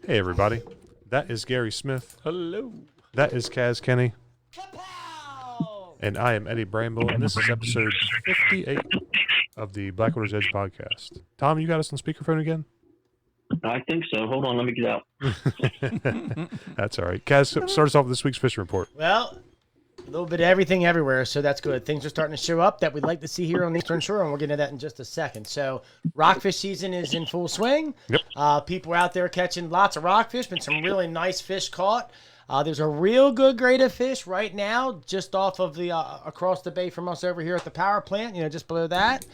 Hey, everybody. That is Gary Smith. Hello. That is Kaz Kenny. Kapow! And I am Eddie Bramble, and this is episode 58 of the Blackwater's Edge podcast. Tom, you got us on speakerphone again? I think so. Hold on, let me get out. That's all right. Kaz, start us off with this week's fishing report. Well, a little bit of everything everywhere, so that's good. Things are starting to show up that we'd like to see here on the Eastern Shore, and we'll get into that in just a second. So, rockfish season is in full swing. Yep. People are out there catching lots of rockfish. Been some really nice fish caught. There's a real good grade of fish right now, just off of the across the bay from us over here at the power plant. You know, just below that.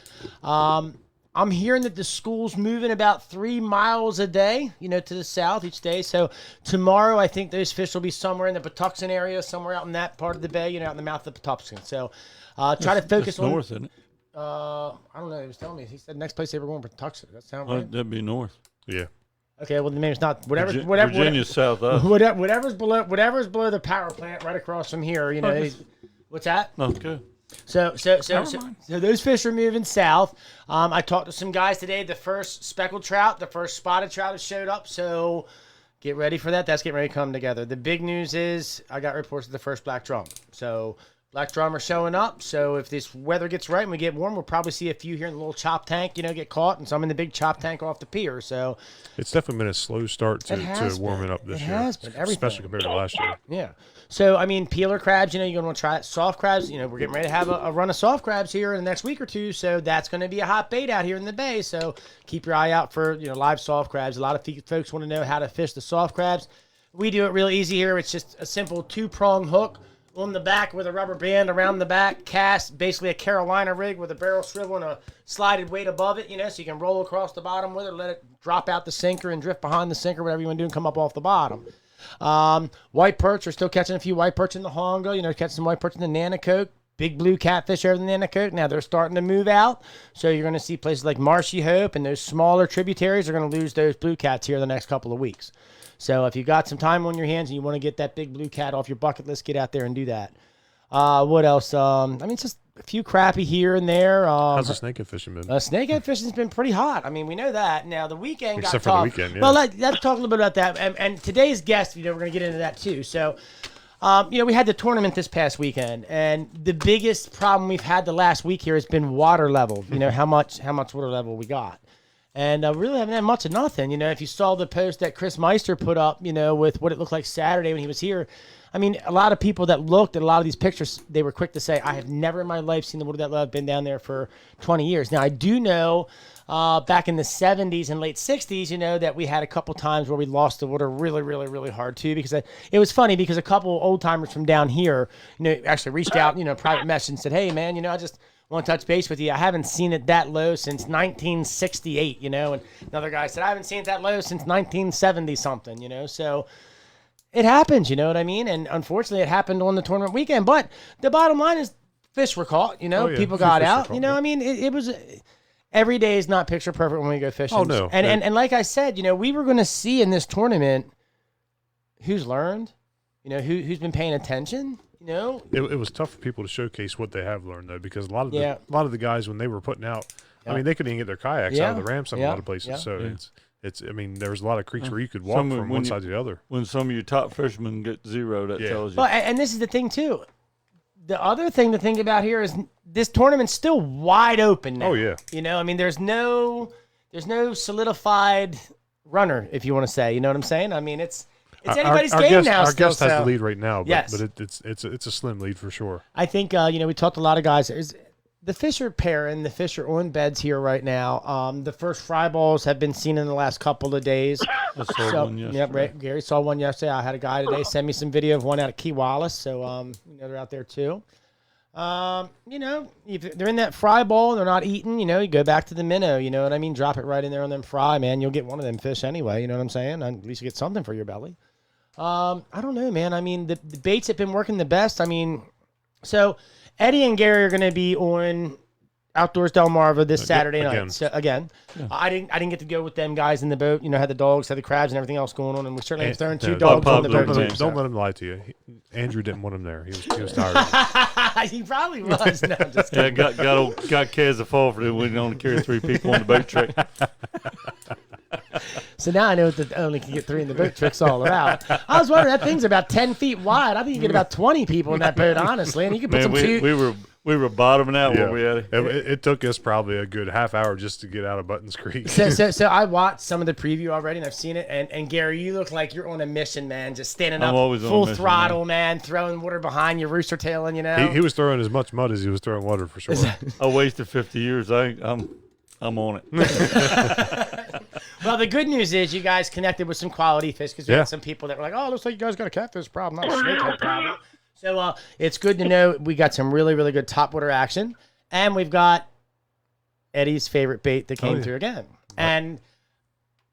I'm hearing that the Skool's moving about 3 miles a day, you know, to the south each day. So tomorrow, I think those fish will be somewhere in the Patuxent area, somewhere out in that part of the bay, you know, out in the mouth of the Patuxent. So try to focus on north, isn't it? I don't know. He was telling me. He said next place they were going Patuxent. Does that sound right? That'd be north. Yeah. Okay. Well, the name's not whatever. Virginia's south of. Whatever's below the power plant, right across from here. You know, what's that? Okay. So those fish are moving south. I talked to some guys today. The first speckled trout, the first spotted trout has showed up. So get ready for that. That's getting ready to come together. The big news is I got reports of the first black drum. So black drum are showing up. So if this weather gets right and we get warm, we'll probably see a few here in the little chop tank, you know, get caught, and some in the big chop tank off the pier. So it's definitely been a slow start to warming up this year. It has been. Everything. Especially compared to last year. Yeah. So, I mean, peeler crabs, you know, you're going to want to try it. Soft crabs, you know, we're getting ready to have a run of soft crabs here in the next week or two. So that's going to be a hot bait out here in the bay. So keep your eye out for, you know, live soft crabs. A lot of folks want to know how to fish the soft crabs. We do it real easy here. It's just a simple 2-prong hook on the back with a rubber band around the back, cast basically a Carolina rig with a barrel swivel and a slided weight above it, you know, so you can roll across the bottom with it, let it drop out the sinker and drift behind the sinker, whatever you want to do, and come up off the bottom. White perch, we're still catching a few white perch in the Hongo, you know, catching some white perch in the Nanacoke, big blue catfish over the Nanacoke. Now they're starting to move out, so you're going to see places like Marshy Hope and those smaller tributaries are going to lose those blue cats here the next couple of weeks. So if you got some time on your hands and you want to get that big blue cat off your bucket list, get out there and do that. What else? I mean, it's just a few crappie here and there. How's the snakehead fishing been? Snakehead fishing's been pretty hot. I mean, we know that. Now, the weekend Except got for tough. the weekend, yeah. Well, let's talk a little bit about that. And today's guest, you know, we're going to get into that too. So, you know, we had the tournament this past weekend, and the biggest problem we've had the last week here has been water level. You know, how much water level we got. And we really haven't had much of nothing. You know, if you saw the post that Chris Meister put up, you know, with what it looked like Saturday when he was here, I mean, a lot of people that looked at a lot of these pictures, they were quick to say, I have never in my life seen the water that low. I've been down there for 20 years. Now, I do know back in the 70s and late 60s, you know, that we had a couple times where we lost the water really, really, really hard, too, because it was funny because a couple old-timers from down here, you know, actually reached out, you know, private message and said, hey, man, you know, I just want to touch base with you. I haven't seen it that low since 1968, you know, and another guy said, I haven't seen it that low since 1970-something, you know, so it happens, you know what I mean? And unfortunately, it happened on the tournament weekend. But the bottom line is fish were caught, you know, people got out, you know, I mean, it was every day is not picture perfect when we go fishing. Oh, no. And like I said, you know, we were going to see in this tournament who's learned, you know, who's been paying attention. You know, it was tough for people to showcase what they have learned, though, because a lot of the guys, when they were putting out, I mean, they couldn't even get their kayaks out of the ramps in a lot of places. So it's I mean, there's a lot of creeks where you could walk from one side to the other. When some of your top fishermen get zero, that tells you. Well, and this is the thing too. The other thing to think about here is this tournament's still wide open now. Oh yeah. You know, I mean, there's no solidified runner, if you want to say. You know what I'm saying? I mean, it's anybody's game now. Our guest has the lead right now, but, yes. but it's a slim lead for sure. I think you know, we talked to a lot of guys. The fish are pairing. The fish are on beds here right now. The first fry balls have been seen in the last couple of days. I saw one yesterday. Yep, right. Gary saw one yesterday. I had a guy today send me some video of one out of Key Wallace. So you know, they're out there too. You know, if they're in that fry bowl, they're not eating, you know, you go back to the minnow, you know what I mean? Drop it right in there on them fry, man. You'll get one of them fish anyway, you know what I'm saying? At least you get something for your belly. I don't know, man. I mean, the baits have been working the best. I mean, so Eddie and Gary are going to be on Outdoors Delmarva this Saturday night. So again, I didn't get to go with them guys in the boat. You know, had the dogs, had the crabs, and everything else going on, and we certainly have thrown two dogs on the boat. Don't let him lie to you. Andrew didn't want him there. He was tired. He probably was. No, I'm just Yeah, kidding. got Kaz a fall for it. We only carry 3 people on the boat trip. So now I know what the only can get 3 in the boat trick's all about. I was wondering, that thing's about 10 feet wide. I think you get about 20 people in that boat, honestly. And you can put we were bottoming out when we had it. It took us probably a good half hour just to get out of Buttons Creek. So I watched some of the preview already, and I've seen it. And Gary, you look like you're on a mission, man. Just standing up, full throttle, man, throwing water behind you, rooster tailing, you know. He was throwing as much mud as he was throwing water, for sure. I wasted 50 years. I'm on it. Well, the good news is you guys connected with some quality fish, because we had some people that were like, oh, looks like you guys got a catfish problem, not a snakehead problem. So it's good to know we got some really, really good topwater action. And we've got Eddie's favorite bait that came through again. And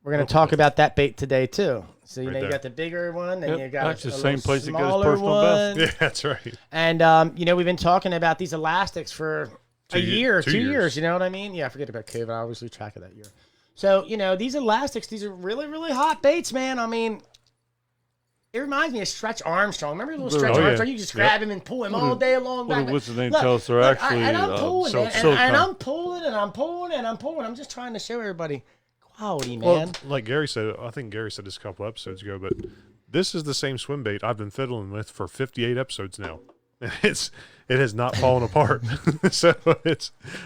we're going to talk about that bait today, too. So, you know, you got the bigger one, and you got that's the same place that goes his personal best. Yeah, that's right. And, you know, we've been talking about these elastics for a year, 2 years. You know what I mean? Yeah, I forget about COVID. I always lose track of that year. So, you know, these elastics, these are really, really hot baits, man. I mean, it reminds me of Stretch Armstrong. Remember little Stretch Armstrong? You just grab him and pull him all day long. What's the name? Tell us they're actually and I'm pulling, and I'm pulling, and I'm pulling, and I'm pulling. I'm just trying to show everybody quality, man. Well, like Gary said, I think Gary said this a couple episodes ago, but this is the same swim bait I've been fiddling with for 58 episodes now. It has not fallen apart. So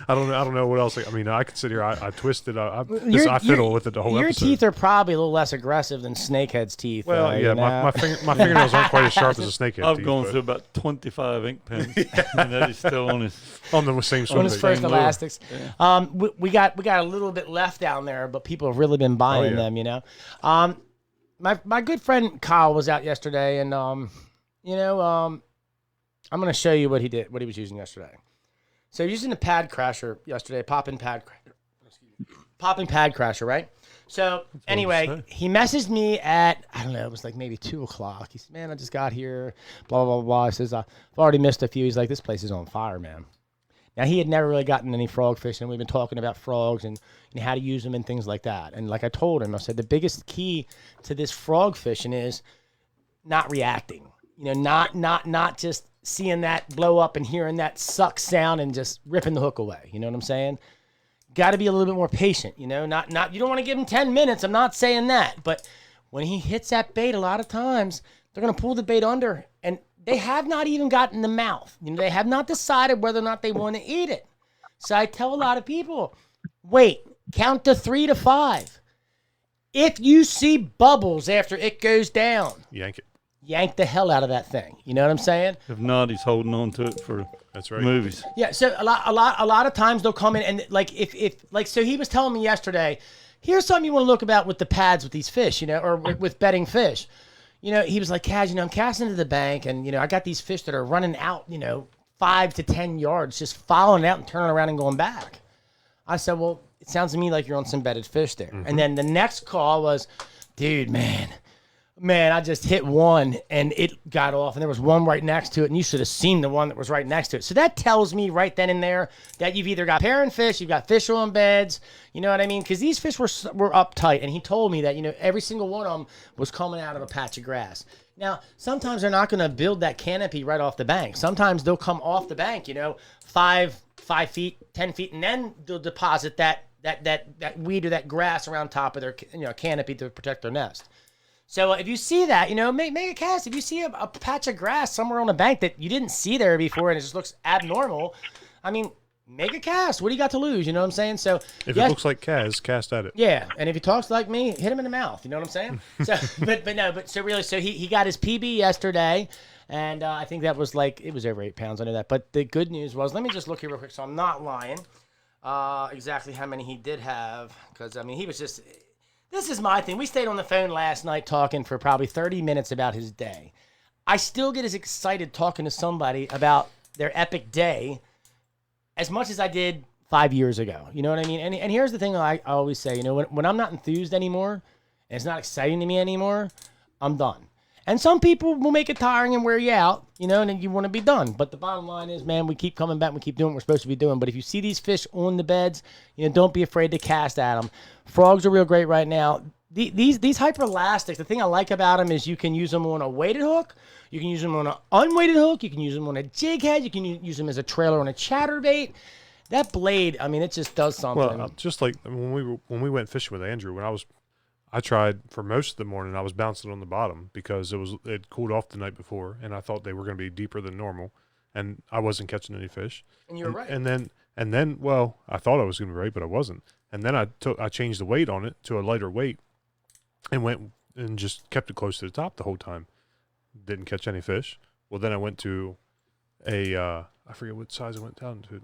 I don't know what else. I mean, I could sit here. I twist it. I fiddle with it the whole episode. Your teeth are probably a little less aggressive than Snakehead's teeth. Well, yeah, my fingernails aren't quite as sharp as a snakehead. I've gone through about 25 ink pens, and that is still on the same swim on his first elastics. Yeah. We got a little bit left down there, but people have really been buying them. You know, my good friend Kyle was out yesterday, and you know, I'm going to show you what he was using yesterday. So using a pad crasher yesterday, popping pad crasher, right? So anyway, he messaged me at, I don't know, it was like maybe 2 o'clock. He said, man, I just got here, blah, blah, blah, blah. He says, I've already missed a few. He's like, this place is on fire, man. Now, he had never really gotten any frog fishing. We've been talking about frogs and how to use them and things like that. And like I told him, I said, the biggest key to this frog fishing is not reacting. You know, not just seeing that blow up and hearing that suck sound and just ripping the hook away. You know what I'm saying? Got to be a little bit more patient, you know, not, you don't want to give him 10 minutes. I'm not saying that, but when he hits that bait, a lot of times they're going to pull the bait under and they have not even gotten the mouth. You know, they have not decided whether or not they want to eat it. So I tell a lot of people, wait, count to 3 to 5. If you see bubbles after it goes down, yank it. Yank the hell out of that thing. You know what I'm saying? If not, he's holding on to it for movies. Yeah. So a lot of times they'll come in and like so he was telling me yesterday, here's something you want to look about with the pads with these fish, you know, or with bedding fish. You know, he was like, Kaz, you know, I'm casting to the bank and, you know, I got these fish that are running out, you know, 5 to 10 yards, just following out and turning around and going back. I said, well, it sounds to me like you're on some bedded fish there. Mm-hmm. And then the next call was, dude, man, I just hit one and it got off and there was one right next to it and you should have seen the one that was right next to it. So that tells me right then and there that you've either got pairing fish, you've got fish on beds, you know what I mean? Because these fish were uptight and he told me that, you know, every single one of them was coming out of a patch of grass. Now, sometimes they're not going to build that canopy right off the bank. Sometimes they'll come off the bank, you know, 5 feet, 10 feet, and then they'll deposit that weed or that grass around top of their, you know, canopy to protect their nest. So if you see that, you know, make a cast. If you see a patch of grass somewhere on a bank that you didn't see there before and it just looks abnormal, I mean, make a cast. What do you got to lose? You know what I'm saying? So if it looks like Kaz, cast at it. Yeah, and if he talks like me, hit him in the mouth. You know what I'm saying? So, so he got his PB yesterday, and I think that was like, it was over 8 pounds. I know that. But the good news was, let me just look here real quick so I'm not lying. Exactly how many he did have, because I mean he was just. This is my thing. We stayed on the phone last night talking for probably 30 minutes about his day. I still get as excited talking to somebody about their epic day as much as I did 5 years ago. You know what I mean? And here's the thing I always say, you know, when I'm not enthused anymore and it's not exciting to me anymore, I'm done. And some people will make it tiring and wear you out, you know, and then you want to be done. But the bottom line is, man, we keep coming back and we keep doing what we're supposed to be doing. But if you see these fish on the beds, you know, don't be afraid to cast at them. Frogs are real great right now. These hyperelastics, the thing I like about them is you can use them on a weighted hook. You can use them on an unweighted hook. You can use them on a jig head. You can use them as a trailer on a chatterbait. That blade, I mean, it just does something. Well, just like when we went fishing with Andrew, when I I tried for most of the morning. I was bouncing on the bottom because it cooled off the night before, and I thought they were going to be deeper than normal, and I wasn't catching any fish. And you were right. And then, well, I thought I was going to be right, but I wasn't. And then I changed the weight on it to a lighter weight, and went and just kept it close to the top the whole time. Didn't catch any fish. Well, then I went to I forget what size I went down to.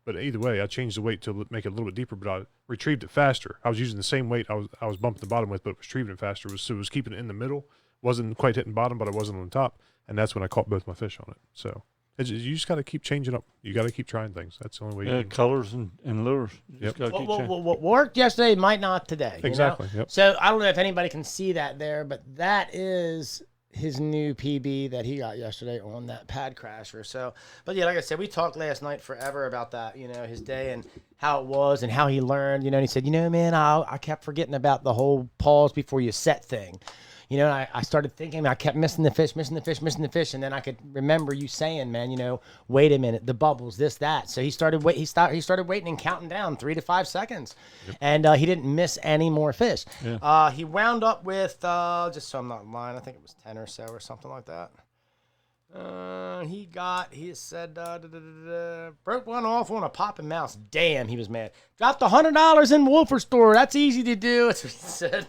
But either way, I changed the weight to make it a little bit deeper, but I retrieved it faster. I was using the same weight I was bumping the bottom with, but it was retrieving it faster. So it was keeping it in the middle. Wasn't quite hitting bottom, but I wasn't on top. And that's when I caught both my fish on it. So you just got to keep changing up. You got to keep trying things. That's the only way you can. Colors and lures. Yep. What worked yesterday might not today. Exactly. You know? Yep. So I don't know if anybody can see that there, but that is his new PB that he got yesterday on that pad crasher. So, but yeah, like I said, we talked last night forever about that, his day and how it was and how he learned, and he said, man, I kept forgetting about the whole pause before you set thing. And I started thinking, I kept missing the fish. And then I could remember you saying, man, wait a minute, the bubbles, this, that. So he started waiting and counting down 3 to 5 seconds. Yep. And he didn't miss any more fish. Yeah. He wound up with, just so I'm not lying, I think it was 10 or so or something like that. He said, broke one off on a popping mouse. Damn, he was mad. Dropped $100 in Woolford store. That's easy to do. That's what he said.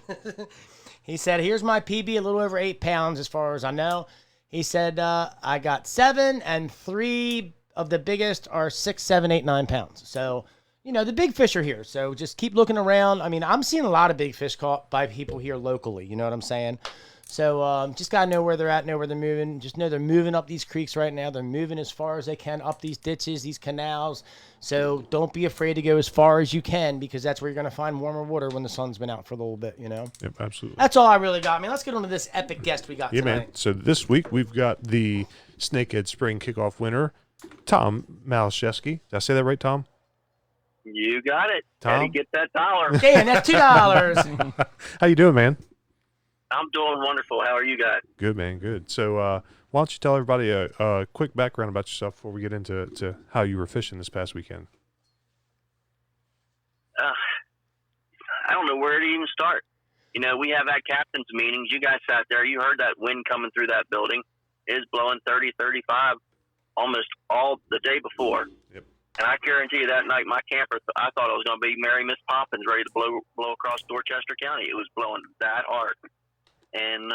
He said, here's my PB, a little over 8 pounds as far as I know. He said, I got 7 and 3 of the biggest are 6, 7, 8, 9 pounds. So, the big fish are here. So just keep looking around. I mean, I'm seeing a lot of big fish caught by people here locally. You know what I'm saying? So just got to know where they're at, know where they're moving. Just know they're moving up these creeks right now. They're moving as far as they can up these ditches, these canals. So don't be afraid to go as far as you can, because that's where you're going to find warmer water when the sun's been out for a little bit, Yep, absolutely. That's all I really got. I mean, let's get on to this epic guest we got tonight. Man. So this week we've got the Snakehead Spring Kickoff winner, Tom Maliszewski. Did I say that right, Tom? You got it. Tom? Gotta get that dollar. Damn, that's $2. How you doing, man? I'm doing wonderful. How are you guys? Good, man. Good. So why don't you tell everybody a quick background about yourself before we get into how you were fishing this past weekend? I don't know where to even start. We have had captain's meetings. You guys sat there. You heard that wind coming through that building. It was blowing 30, 35 almost all the day before. Yep. And I guarantee you that night, my camper, I thought it was going to be Mary Miss Poppins ready to blow across Dorchester County. It was blowing that hard. And,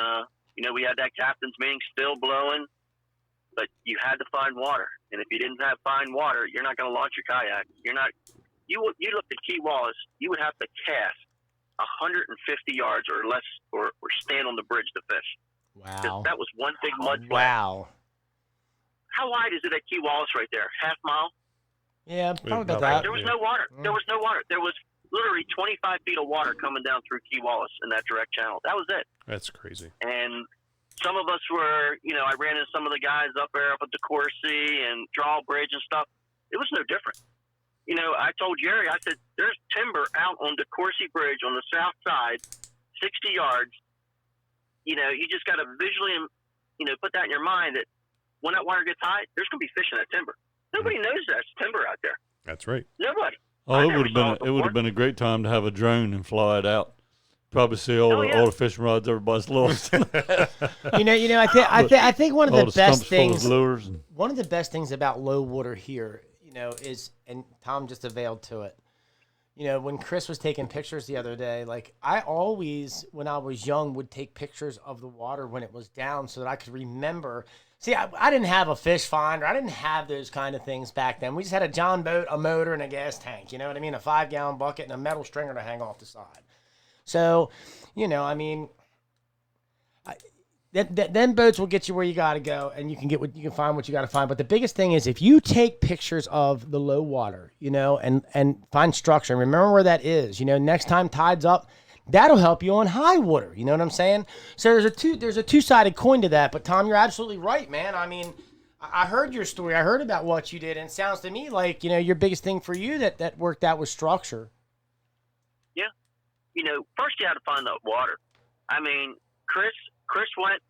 we had that captain's meeting, still blowing, but you had to find water. And if you didn't find water, you're not going to launch your kayak. You looked at Key Wallace, you would have to cast 150 yards or less or stand on the bridge to fish. Wow. That was one big mud flat. Wow. How wide is it at Key Wallace right there? Half mile? Yeah, probably about that. There was no water. There was no water. There was literally 25 feet of water coming down through Key Wallace in that direct channel. That was it. That's crazy. And some of us were, I ran into some of the guys up there up at the Coursey and Drawbridge and stuff. It was no different. I told Jerry, I said, there's timber out on the Coursey Bridge on the south side, 60 yards. You just got to visually, put that in your mind that when that wire gets high, there's going to be fish in that timber. Nobody knows there's timber out there. That's right. Nobody. Oh, it would have been a great time to have a drone and fly it out. Probably see all the fishing rods everybody's lost. I think one of the best things. One of the best things about low water here, is, and Tom just availed to it. When Chris was taking pictures the other day, like I always, when I was young, would take pictures of the water when it was down so that I could remember. See, I didn't have a fish finder. I didn't have those kind of things back then. We just had a John boat, a motor, and a gas tank. You know what I mean? A 5-gallon bucket and a metal stringer to hang off the side. So, then boats will get you where you got to go, and you can find what you got to find. But the biggest thing is if you take pictures of the low water, and find structure, and remember where that is. Next time tide's up, that'll help you on high water. You know what I'm saying? So there's a two-sided coin to that. But Tom, you're absolutely right, man. I mean, I heard your story. I heard about what you did, and it sounds to me like your biggest thing for you that worked out was structure. Yeah. First you had to find the water. I mean, Chris went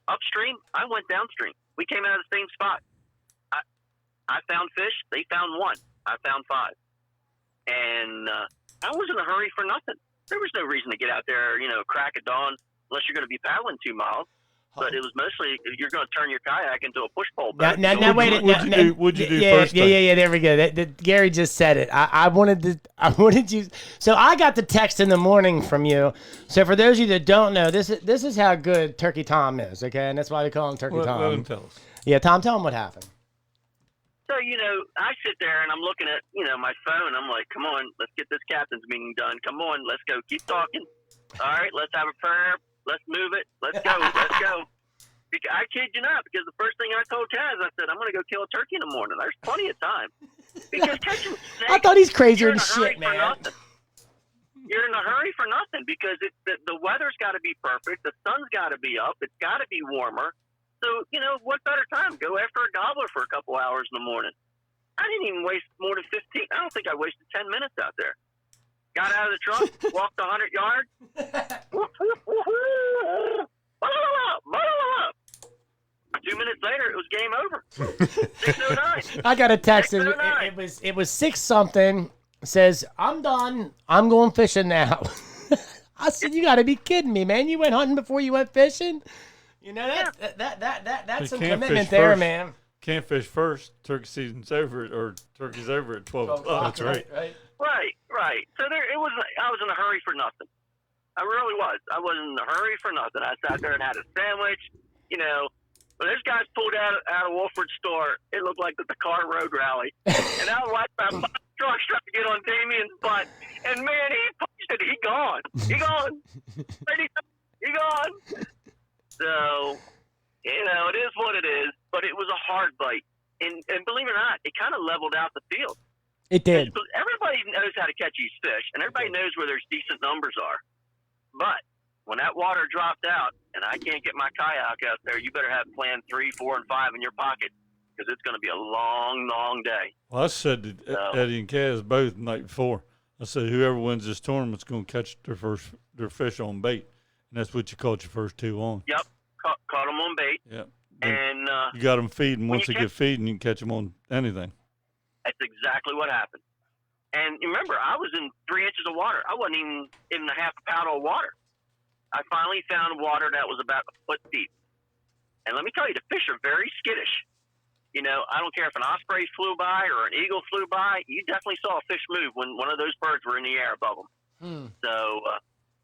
upstream. I went downstream. We came out of the same spot. I found fish. They found one. I found 5. And I was in a hurry for nothing. there was no reason to get out there, crack of dawn unless you're going to be paddling 2 miles. But it was mostly you're going to turn your kayak into a push pole boat. Now wait. What'd you do first? Yeah. There we go. Gary just said it. I wanted you. So I got the text in the morning from you. So for those of you that don't know, this is how good Turkey Tom is. Okay, and that's why they call him Turkey Tom. Let him tell us. Yeah, Tom, tell him what happened. So I sit there and I'm looking at my phone. I'm like, come on, let's get this captain's meeting done. Come on, let's go. Keep talking. All right, let's have a prayer. Let's move it. Let's go. Let's go. I kid you not, because the first thing I told Taz, I said, I'm going to go kill a turkey in the morning. There's plenty of time. Because catching snakes, I thought he's crazier than shit, man. You're in a hurry for nothing because the weather's got to be perfect. The sun's got to be up. It's got to be warmer. So, what better time? Go after a gobbler for a couple hours in the morning. I didn't even waste more than 15. I don't think I wasted 10 minutes out there. Got out of the truck, walked 100 yards. 2 minutes later, it was game over. 6:09. I got a text. It was 6-something. It says, I'm done. I'm going fishing now. I said, you got to be kidding me, man. You went hunting before you went fishing? That's some commitment there, man. Can't fish first. Turkey season's over, or turkey's over at 12 o'clock. That's right. Right. So I was in a hurry for nothing. I really was. I was in a hurry for nothing. I sat there and had a sandwich. When those guys pulled out of Woolford store, it looked like the car road rally. And I watched my trucks trying to get on Damien's butt. And man, he punched it. He gone. He gone. So, it is what it is. But it was a hard bite. And believe it or not, it kind of leveled out the field. It did. Everybody knows how to catch these fish, and everybody knows where there's decent numbers are. But when that water dropped out and I can't get my kayak out there, you better have plan 3, 4, and 5 in your pocket because it's going to be a long, long day. Well, I said to Eddie and Kaz both the night before, I said, whoever wins this tournament's going to catch their fish on bait. And that's what you caught your first 2 on. Yep, caught them on bait. Yep. And you got them feeding. Once they get feeding, you can catch them on anything. That's exactly what happened. And remember, I was in 3 inches of water. I wasn't even in a half a paddle of water. I finally found water that was about a foot deep. And let me tell you, the fish are very skittish. I don't care if an osprey flew by or an eagle flew by. You definitely saw a fish move when one of those birds were in the air above them. So,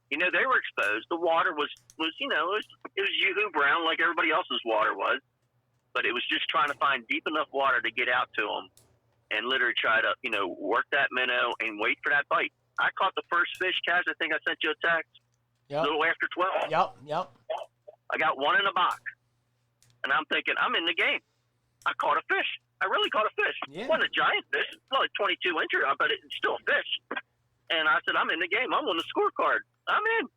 they were exposed. The water was it was yoo-hoo brown like everybody else's water was. But it was just trying to find deep enough water to get out to them and literally try to, work that minnow and wait for that bite. I caught the first fish, Kaz. I think I sent you a text. Yep. A little after 12. Yep. I got one in a box. And I'm thinking, I'm in the game. I caught a fish. I really caught a fish. Yeah. It wasn't a giant fish. It's like 22 incher, but it's still a fish. And I said, I'm in the game. I'm on the scorecard. I'm in.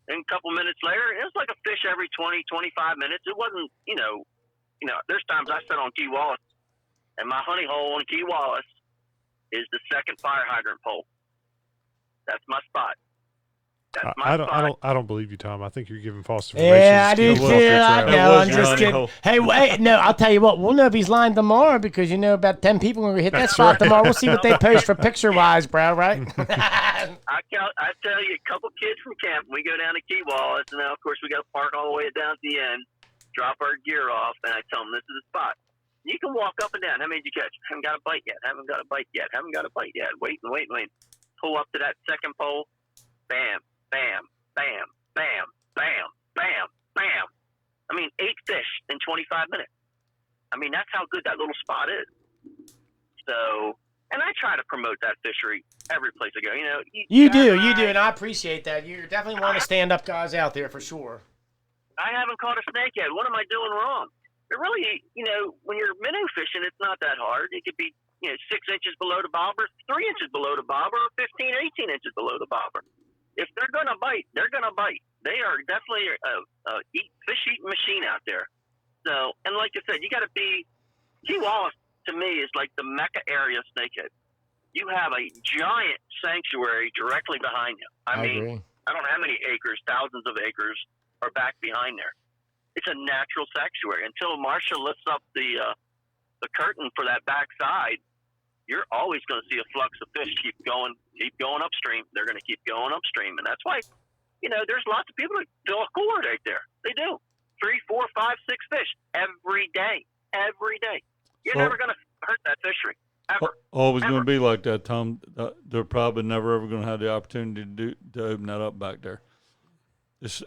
And a couple minutes later, it was like a fish every 20, 25 minutes. It wasn't, there's times I sat on Key Wallace, and my honey hole on Key Wallace is the second fire hydrant pole. That's my spot. I don't believe you, Tom. I think you're giving false information. Yeah, I do too. I know. I'm just kidding. Hey, wait, no, I'll tell you what. We'll know if he's lying tomorrow because about 10 people when we hit that spot tomorrow. We'll see what they post for picture-wise, bro. Right? I tell you, a couple kids from camp. We go down to Key Wallace, and now of course we got to park all the way down at the end, drop our gear off, and I tell them this is the spot. You can walk up and down. How many did you catch? Haven't got a bite yet. Haven't got a bite yet. Wait. Pull up to that second pole. Bam. Bam, bam, bam, bam, bam, bam. 8 fish in 25 minutes. That's how good that little spot is. So, and I try to promote that fishery every place I go. You do, and I appreciate that. You definitely want to stand up guys out there for sure. I haven't caught a snakehead. What am I doing wrong? It really, when you're minnow fishing, it's not that hard. It could be, 6 inches below the bobber, 3 inches below the bobber, or 15, 18 inches below the bobber. If they're going to bite, they're going to bite. They are definitely a fish-eating machine out there. So, and like I said, you got to be – Key Wallace, to me, is like the Mecca area of snakehead. You have a giant sanctuary directly behind you. I mean, I don't know how many acres, thousands of acres are back behind there. It's a natural sanctuary. Until Marcia lifts up the curtain for that back side, you're always going to see a flux of fish keep going upstream. They're going to keep going upstream, and that's why, there's lots of people that fill a cooler right there. They do 3, 4, 5, 6 fish every day. You're never going to hurt that fishery. Ever. Always going to be like that, Tom. They're probably never ever going to have the opportunity to open that up back there. It's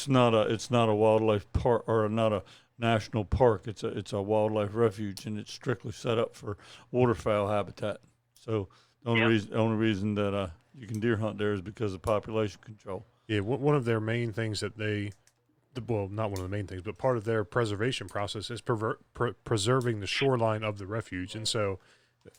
not a wildlife park or not a national park. It's a wildlife refuge, and it's strictly set up for waterfowl habitat. So the only reason that you can deer hunt there is because of population control. Yeah, one of their main things that not one of the main things, but part of their preservation process is preserving the shoreline of the refuge, and so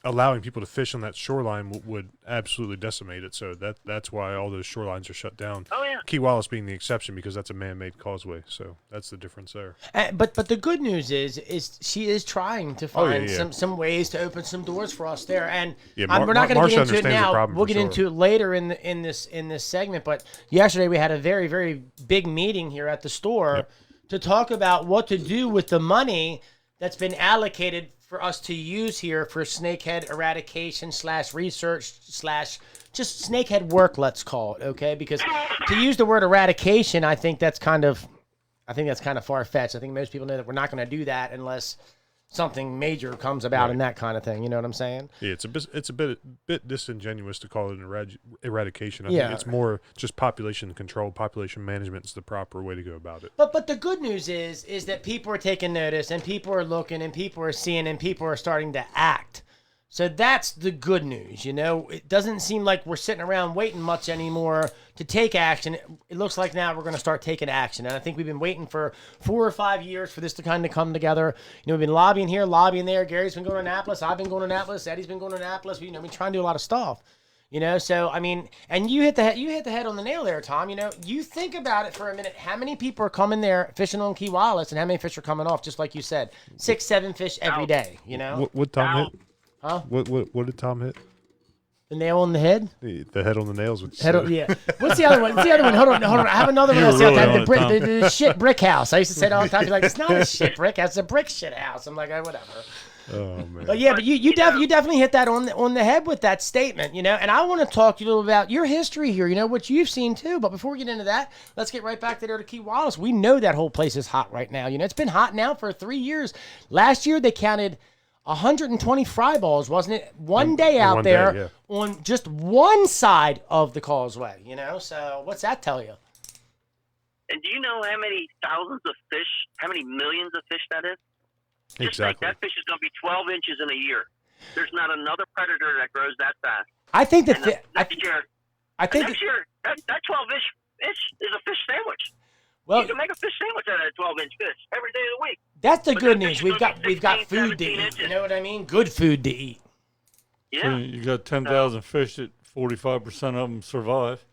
allowing people to fish on that shoreline would absolutely decimate it. So that's why all those shorelines are shut down. Oh yeah. Key Wallace being the exception because that's a man-made causeway. So that's the difference there. But the good news is she is trying to find some ways to open some doors for us there. And we're not going to get into it now. We'll get into it later in this segment. But yesterday we had a very, very big meeting here at the store to talk about what to do with the money that's been allocated for us to use here for snakehead eradication / research / just snakehead work, let's call it, okay? Because to use the word eradication, I think that's kind of far-fetched. I think most people know that we're not going to do that unless something major comes about and that kind of thing. You know what I'm saying? Yeah, it's a bit disingenuous to call it an eradication. I think it's more just population control, population management is the proper way to go about it. But the good news is that people are taking notice and people are looking and people are seeing and people are starting to act. So that's the good news, It doesn't seem like we're sitting around waiting much anymore to take action. It looks like now we're going to start taking action. And I think we've been waiting for 4 or 5 years for this to kind of come together. We've been lobbying here, lobbying there. Gary's been going to Annapolis. I've been going to Annapolis. Eddie's been going to Annapolis. We've been trying to do a lot of stuff. So, I mean, and you hit the head on the nail there, Tom. You think about it for a minute. How many people are coming there fishing on Key Wallace and how many fish are coming off, just like you said? 6, 7 fish every day, What Tom hit? Huh? What did Tom hit? The nail on the head? The head on the nails. What's the other one? Hold on. I have another one. The shit brick house. I used to say it all the time. Like, it's not a shit brick house. It's a brick shit house. I'm like, whatever. Oh man. But you definitely hit that on the head with that statement, And I want to talk to you a little about your history here, what you've seen too. But before we get into that, let's get right back there to Key Wallace. We know that whole place is hot right now. It's been hot now for 3 years. Last year they counted 120 fry balls, wasn't it? One day out there on just one side of the causeway, So what's that tell you? And do you know how many thousands of fish, how many millions of fish that is? Just exactly. Like that fish is going to be 12 inches in a year. There's not another predator that grows that fast. I think that next year, that 12 fish is a fish sandwich. Well, you can make a fish sandwich out of a 12-inch fish every day of the week. That's the good news. We've got food to eat. Inches. You know what I mean? Good food to eat. Yeah. So you got 10,000 fish that 45% of them survive.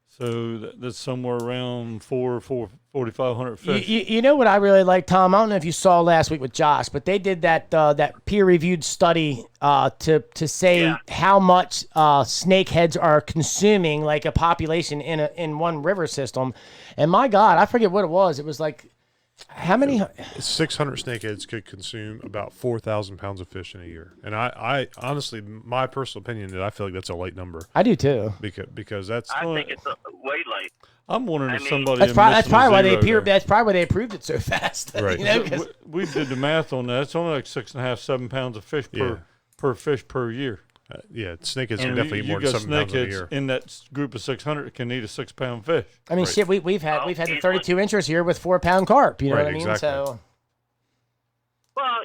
So that's somewhere around 4,500 fish. You know what I really like, Tom? I don't know if you saw last week with Josh, but they did that peer-reviewed study to say how much snakeheads are consuming, like a population in one river system. And my God, I forget what it was. It was like how many? 600 snakeheads could consume about 4,000 pounds of fish in a year. And I honestly, my personal opinion, that I feel like that's a light number. I do too. I Because think it's way light. I'm wondering if somebody. That's probably why they approved it so fast. Right. We did the math on that. It's only like 6.5, 7 pounds of fish per fish per year. Snakeheads can definitely eat more than 7 pounds a year. In that group of 600 can eat a 6-pound fish. I mean, shit, we've had the 32 inches here with 4-pound carp. You know what I mean? Exactly. So. Well,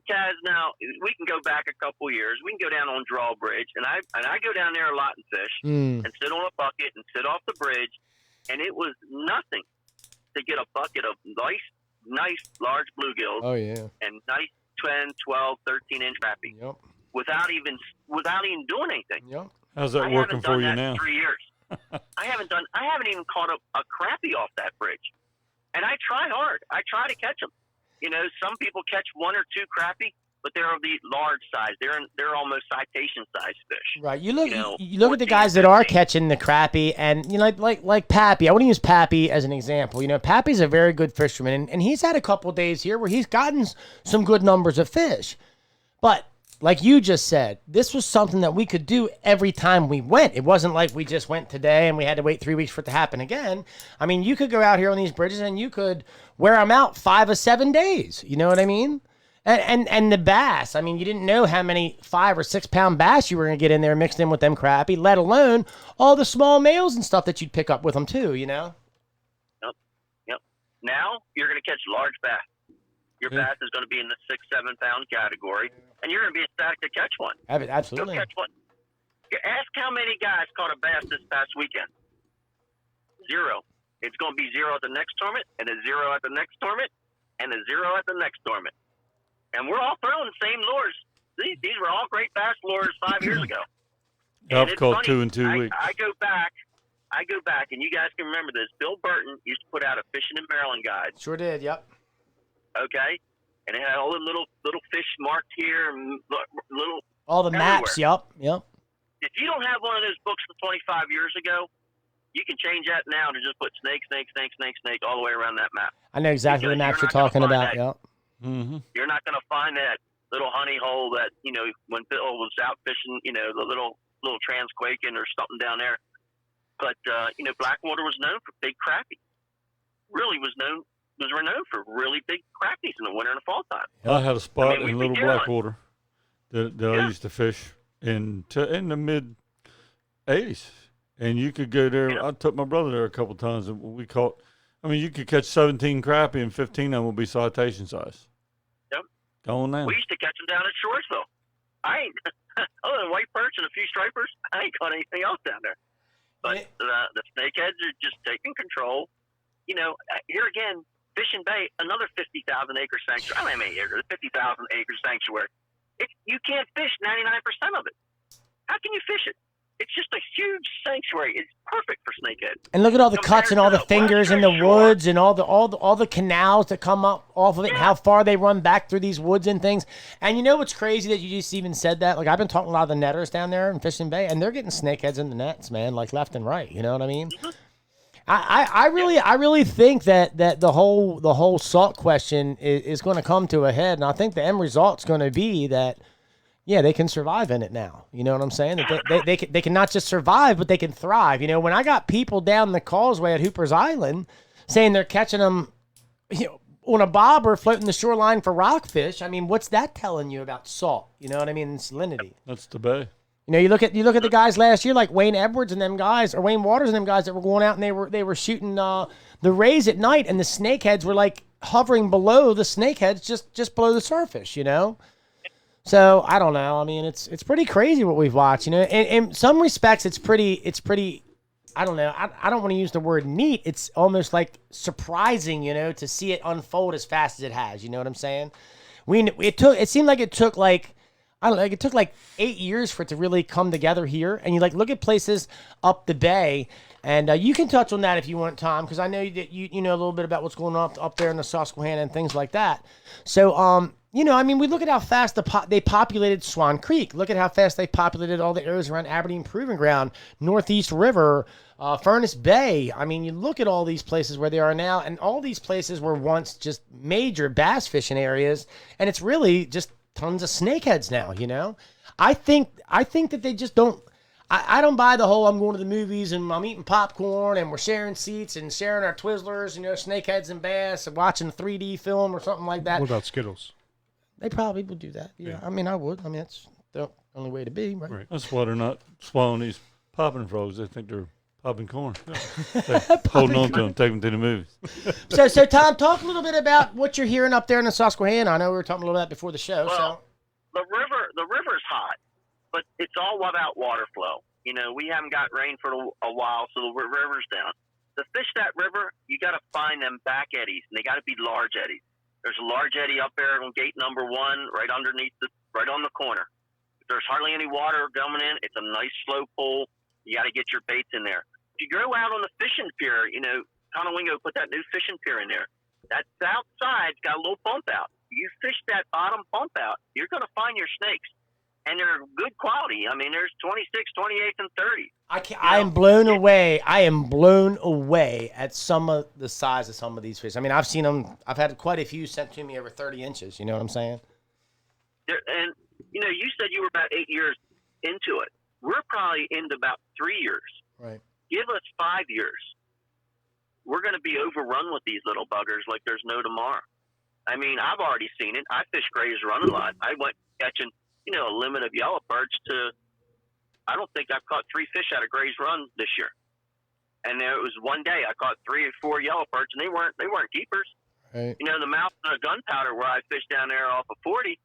Kaz, now we can go back a couple years. We can go down on Drawbridge, and I go down there a lot and fish and sit on a bucket and sit off the bridge, and it was nothing to get a bucket of nice large bluegills. Oh yeah. And nice 10, 12, 13-inch crappie. Yep. Without even doing anything. Yep. How's that working for you now? In 3 years. I haven't even caught a crappie off that bridge, and I try hard. I try to catch them. Some people catch 1 or 2 crappie, but they're of the large size. They're almost citation size fish. Right. You look at the guys that are catching the crappie, and like Pappy. I want to use Pappy as an example. Pappy's a very good fisherman, and he's had a couple days here where he's gotten some good numbers of fish, but like you just said, this was something that we could do every time we went. It wasn't like we just went today and we had to wait 3 weeks for it to happen again. I mean, you could go out here on these bridges and you could wear them out 5 or 7 days. You know what I mean? And the bass, I mean, you didn't know how many 5 or 6 pound bass you were going to get in there mixed in with them crappie, let alone all the small males and stuff that you'd pick up with them too, you know? Yep. Now you're going to catch large bass. Your bass is going to be in the 6-7 pound category, and you're going to be ecstatic to catch one. Absolutely. Go catch one. Ask how many guys caught a bass this past weekend. 0. It's going to be 0 at the next tournament, and a 0 at the next tournament, and a 0 at the next tournament. And we're all throwing the same lures. These were all great bass lures 5 years ago. I've caught 2 in 2 weeks. I go back, and you guys can remember this. Bill Burton used to put out a Fishing in Maryland guide. Sure did, yep. Okay? And it had all the little fish marked here, and little all the maps, yep. If you don't have one of those books from 25 years ago, you can change that now to just put snake all the way around that map. I know exactly the maps you're talking about, yep. Mm-hmm. You're not going to find that little honey hole that, when Bill was out fishing, the little transquaking or something down there. But, Blackwater was known for big crappie. Really was renowned for really big crappies in the winter and the fall time. I had a spot in Little Blackwater that I used to fish in the mid-'80s. And you could go there. I took my brother there a couple of times, and we caught. I mean, you could catch 17 crappie, and 15 of them would be citation size. Yep. Going down. We used to catch them down at Shoresville. I ain't, other than white perch and a few stripers, I ain't caught anything else down there. But the snakeheads are just taking control. Here again, Fishing Bay, another 50,000 acre sanctuary. I don't know how many acres, 50,000 acre sanctuary. You can't fish 99% of it. How can you fish it? It's just a huge sanctuary. It's perfect for snakehead. And look at all the cuts and all the fingers in the woods and all the canals that come up off of it and how far they run back through these woods and things. And you know what's crazy that you just even said that? Like, I've been talking to a lot of the netters down there in Fishing Bay, and they're getting snakeheads in the nets, man, like left and right. You know what I mean? Mm-hmm. I really think that the whole salt question is going to come to a head, and I think the end result's going to be that. Yeah, they can survive in it now. You know what I'm saying? That they can not just survive, but they can thrive. When I got people down the causeway at Hooper's Island saying they're catching them, on a bobber floating the shoreline for rockfish. I mean, what's that telling you about salt? You know what I mean? And salinity. That's the bay. You look at the guys last year like Wayne Edwards and them guys, or Wayne Waters and them guys that were going out and they were shooting the rays at night, and the snakeheads were like hovering below the snakeheads, just below the surface. So I don't know. I mean, it's pretty crazy what we've watched. In some respects, it's pretty. I don't know. I don't want to use the word neat. It's almost like surprising, to see it unfold as fast as it has. You know what I'm saying? It seemed like it took like 8 years for it to really come together here. And you look at places up the bay, and you can touch on that if you want, Tom, because I know that you know a little bit about what's going on up there in the Susquehanna and things like that. So we look at how fast they populated Swan Creek. Look at how fast they populated all the areas around Aberdeen Proving Ground, Northeast River, Furnace Bay. I mean, you look at all these places where they are now, and all these places were once just major bass fishing areas, and it's really just tons of snakeheads now. I think that they just don't. I don't buy the whole I'm going to the movies and I'm eating popcorn and we're sharing seats and sharing our Twizzlers, snakeheads and bass and watching a 3D film or something like that. What about Skittles? They probably would do that. Yeah. I mean, I would. I mean, that's the only way to be, right? That's why they're not swallowing these popping frogs. They think they're popping corn. Holding on to them, take them to the movies. So Tom, talk a little bit about what you're hearing up there in the Susquehanna. I know we were talking a little bit before the show. Well, the river's hot, but it's all about water flow. We haven't got rain for a while, so the river's down. To fish that river, you got to find them back eddies, and they got to be large eddies. There's a large eddy up there on gate number 1, right underneath right on the corner. If there's hardly any water coming in, it's a nice slow pull. You got to get your baits in there. If you go out on the fishing pier, Conowingo put that new fishing pier in there. That south side's got a little bump out. You fish that bottom bump out, you're going to find your snakes. And they're good quality. I mean, there's 26, 28, and 30. I am blown away. I am blown away at some of the size of some of these fish. I mean, I've seen them. I've had quite a few sent to me over 30 inches. You know what I'm saying? And you know, you said you were about 8 years into it. We're probably into about 3 years. Right. Give us 5 years. We're going to be overrun with these little buggers like there's no tomorrow. I mean, I've already seen it. I fish Gray's Run a lot. I went catching, you know, a limit of yellow perch to, I don't think I've caught 3 fish out of Gray's Run this year. And there was one day I caught 3 or 4 yellow perch, and they weren't keepers. Right. You know, the mouth of gunpowder where I fished down there off of 40.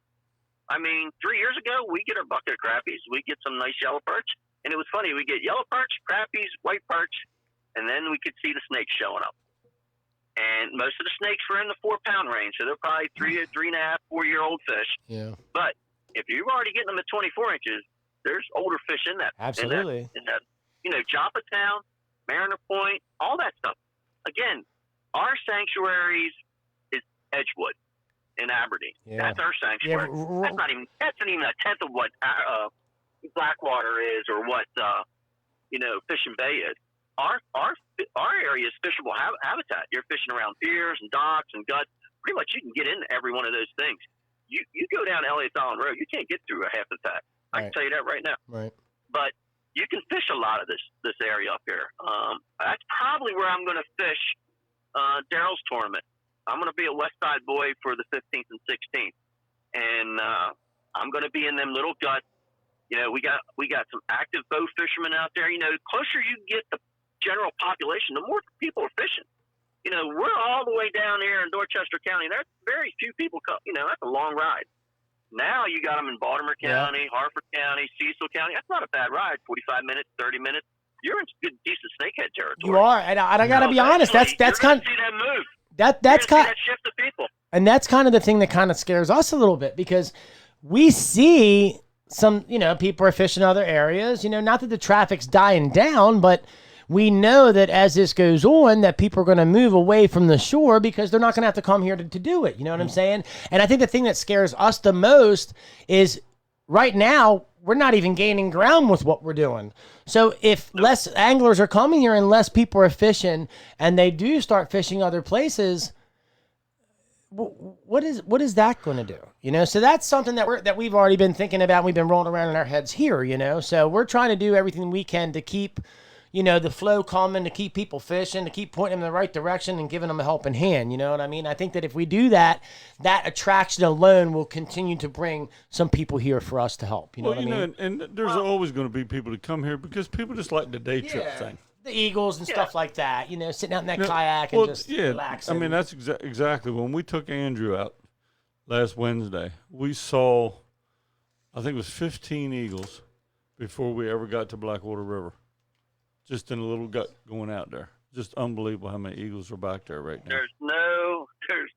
I mean, 3 years ago, we get our bucket of crappies. We get some nice yellow perch. And it was funny. We get yellow perch, crappies, white perch, and then we could see the snakes showing up. And most of the snakes were in the 4 pound range. So they're probably 3 and a half, 4 year old fish. Yeah. But if you're already getting them at 24 inches, there's older fish in that. Absolutely. In that, you know, Joppatown, Mariner Point, all that stuff. Again, our sanctuaries is Edgewood in Aberdeen. Yeah. That's our sanctuary. Yeah. That's not even a tenth of what Blackwater is or what you know, Fishing Bay is. Our area is fishable habitat. You're fishing around piers and docks and guts. Pretty much you can get into every one of those things. You go down Elliott Island Road, you can't get through a half the pack. I can tell you that right now. Right. But you can fish a lot of this area up here. That's probably where I'm going to fish Daryl's tournament. I'm going to be a West Side boy for the 15th and 16th, and I'm going to be in them little guts. You know, we got some active bow fishermen out there. You know, the closer you get the general population, the more people are fishing. You know, we're all the way down here in Dorchester County. There's very few people come. You know, that's a long ride. Now you got them in Baltimore County, Harford County, Cecil County. That's not a bad ride. 45 minutes, 30 minutes. You're in good, decent snakehead territory. You are, and I got to be honest. That's kind of see that move. That's kind that shift of people. And that's kind of the thing that kind of scares us a little bit, because we see some, you know, people are fishing other areas. You know, not that the traffic's dying down, but we know that as this goes on, that people are going to move away from the shore because they're not going to have to come here to do it. You know what I'm saying? And I think the thing that scares us the most is right now, we're not even gaining ground with what we're doing. So if less anglers are coming here and less people are fishing, and they do start fishing other places, what is that going to do? You know, so that's something that we've already been thinking about. We've been rolling around in our heads here, you know, so we're trying to do everything we can to keep, you know, the flow coming, to keep people fishing, to keep pointing them in the right direction and giving them a helping hand. You know what I mean? I think that if we do that, that attraction alone will continue to bring some people here for us to help. You know what I mean? And there's always going to be people to come here because people just like the day trip thing. The Eagles and stuff like that, you know, sitting out in that kayak and just relaxing. I mean, that's exactly when we took Andrew out last Wednesday, we saw, I think it was 15 eagles before we ever got to Blackwater River. Just in a little gut going out there. Just unbelievable how many eagles are back there right now. There's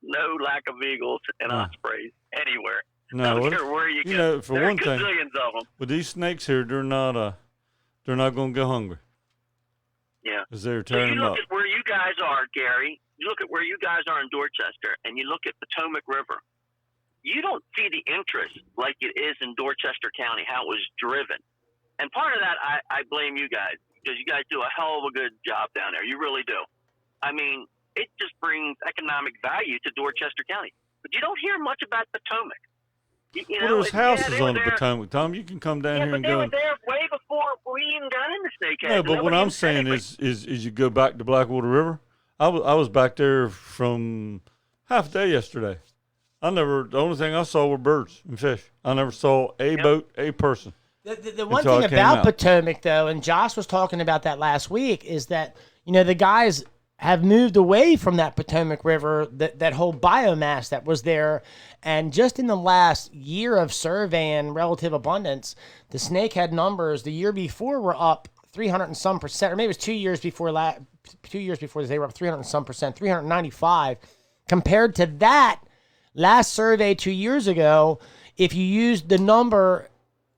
no lack of eagles and ospreys anywhere. No, I don't care where you go. You know, for one thing, gazillions of them. With these snakes here, they're not going to go hungry. Yeah. Because they're tearing them up. You look at where you guys are, Gary. You look at where you guys are in Dorchester, and you look at Potomac River. You don't see the interest like it is in Dorchester County, how it was driven. And part of that, I blame you guys, because you guys do a hell of a good job down there. You really do. I mean, it just brings economic value to Dorchester County. But you don't hear much about Potomac. You know, there's houses on the Potomac, Tom. You can come down here and go. Yeah, but they were there way before we even got into Snakehead. No, but what I'm saying is you go back to Blackwater River. I was back there from half a day yesterday. The only thing I saw were birds and fish. I never saw a boat, a person. The one thing about Potomac, though, and Josh was talking about that last week, is that, you know, the guys have moved away from that Potomac River, that whole biomass that was there. And just in the last year of surveying relative abundance, the snakehead numbers the year before were up 300 and some percent, or maybe it was 2 years before they were up 300 and some percent, 395. Compared to that last survey 2 years ago, if you use the number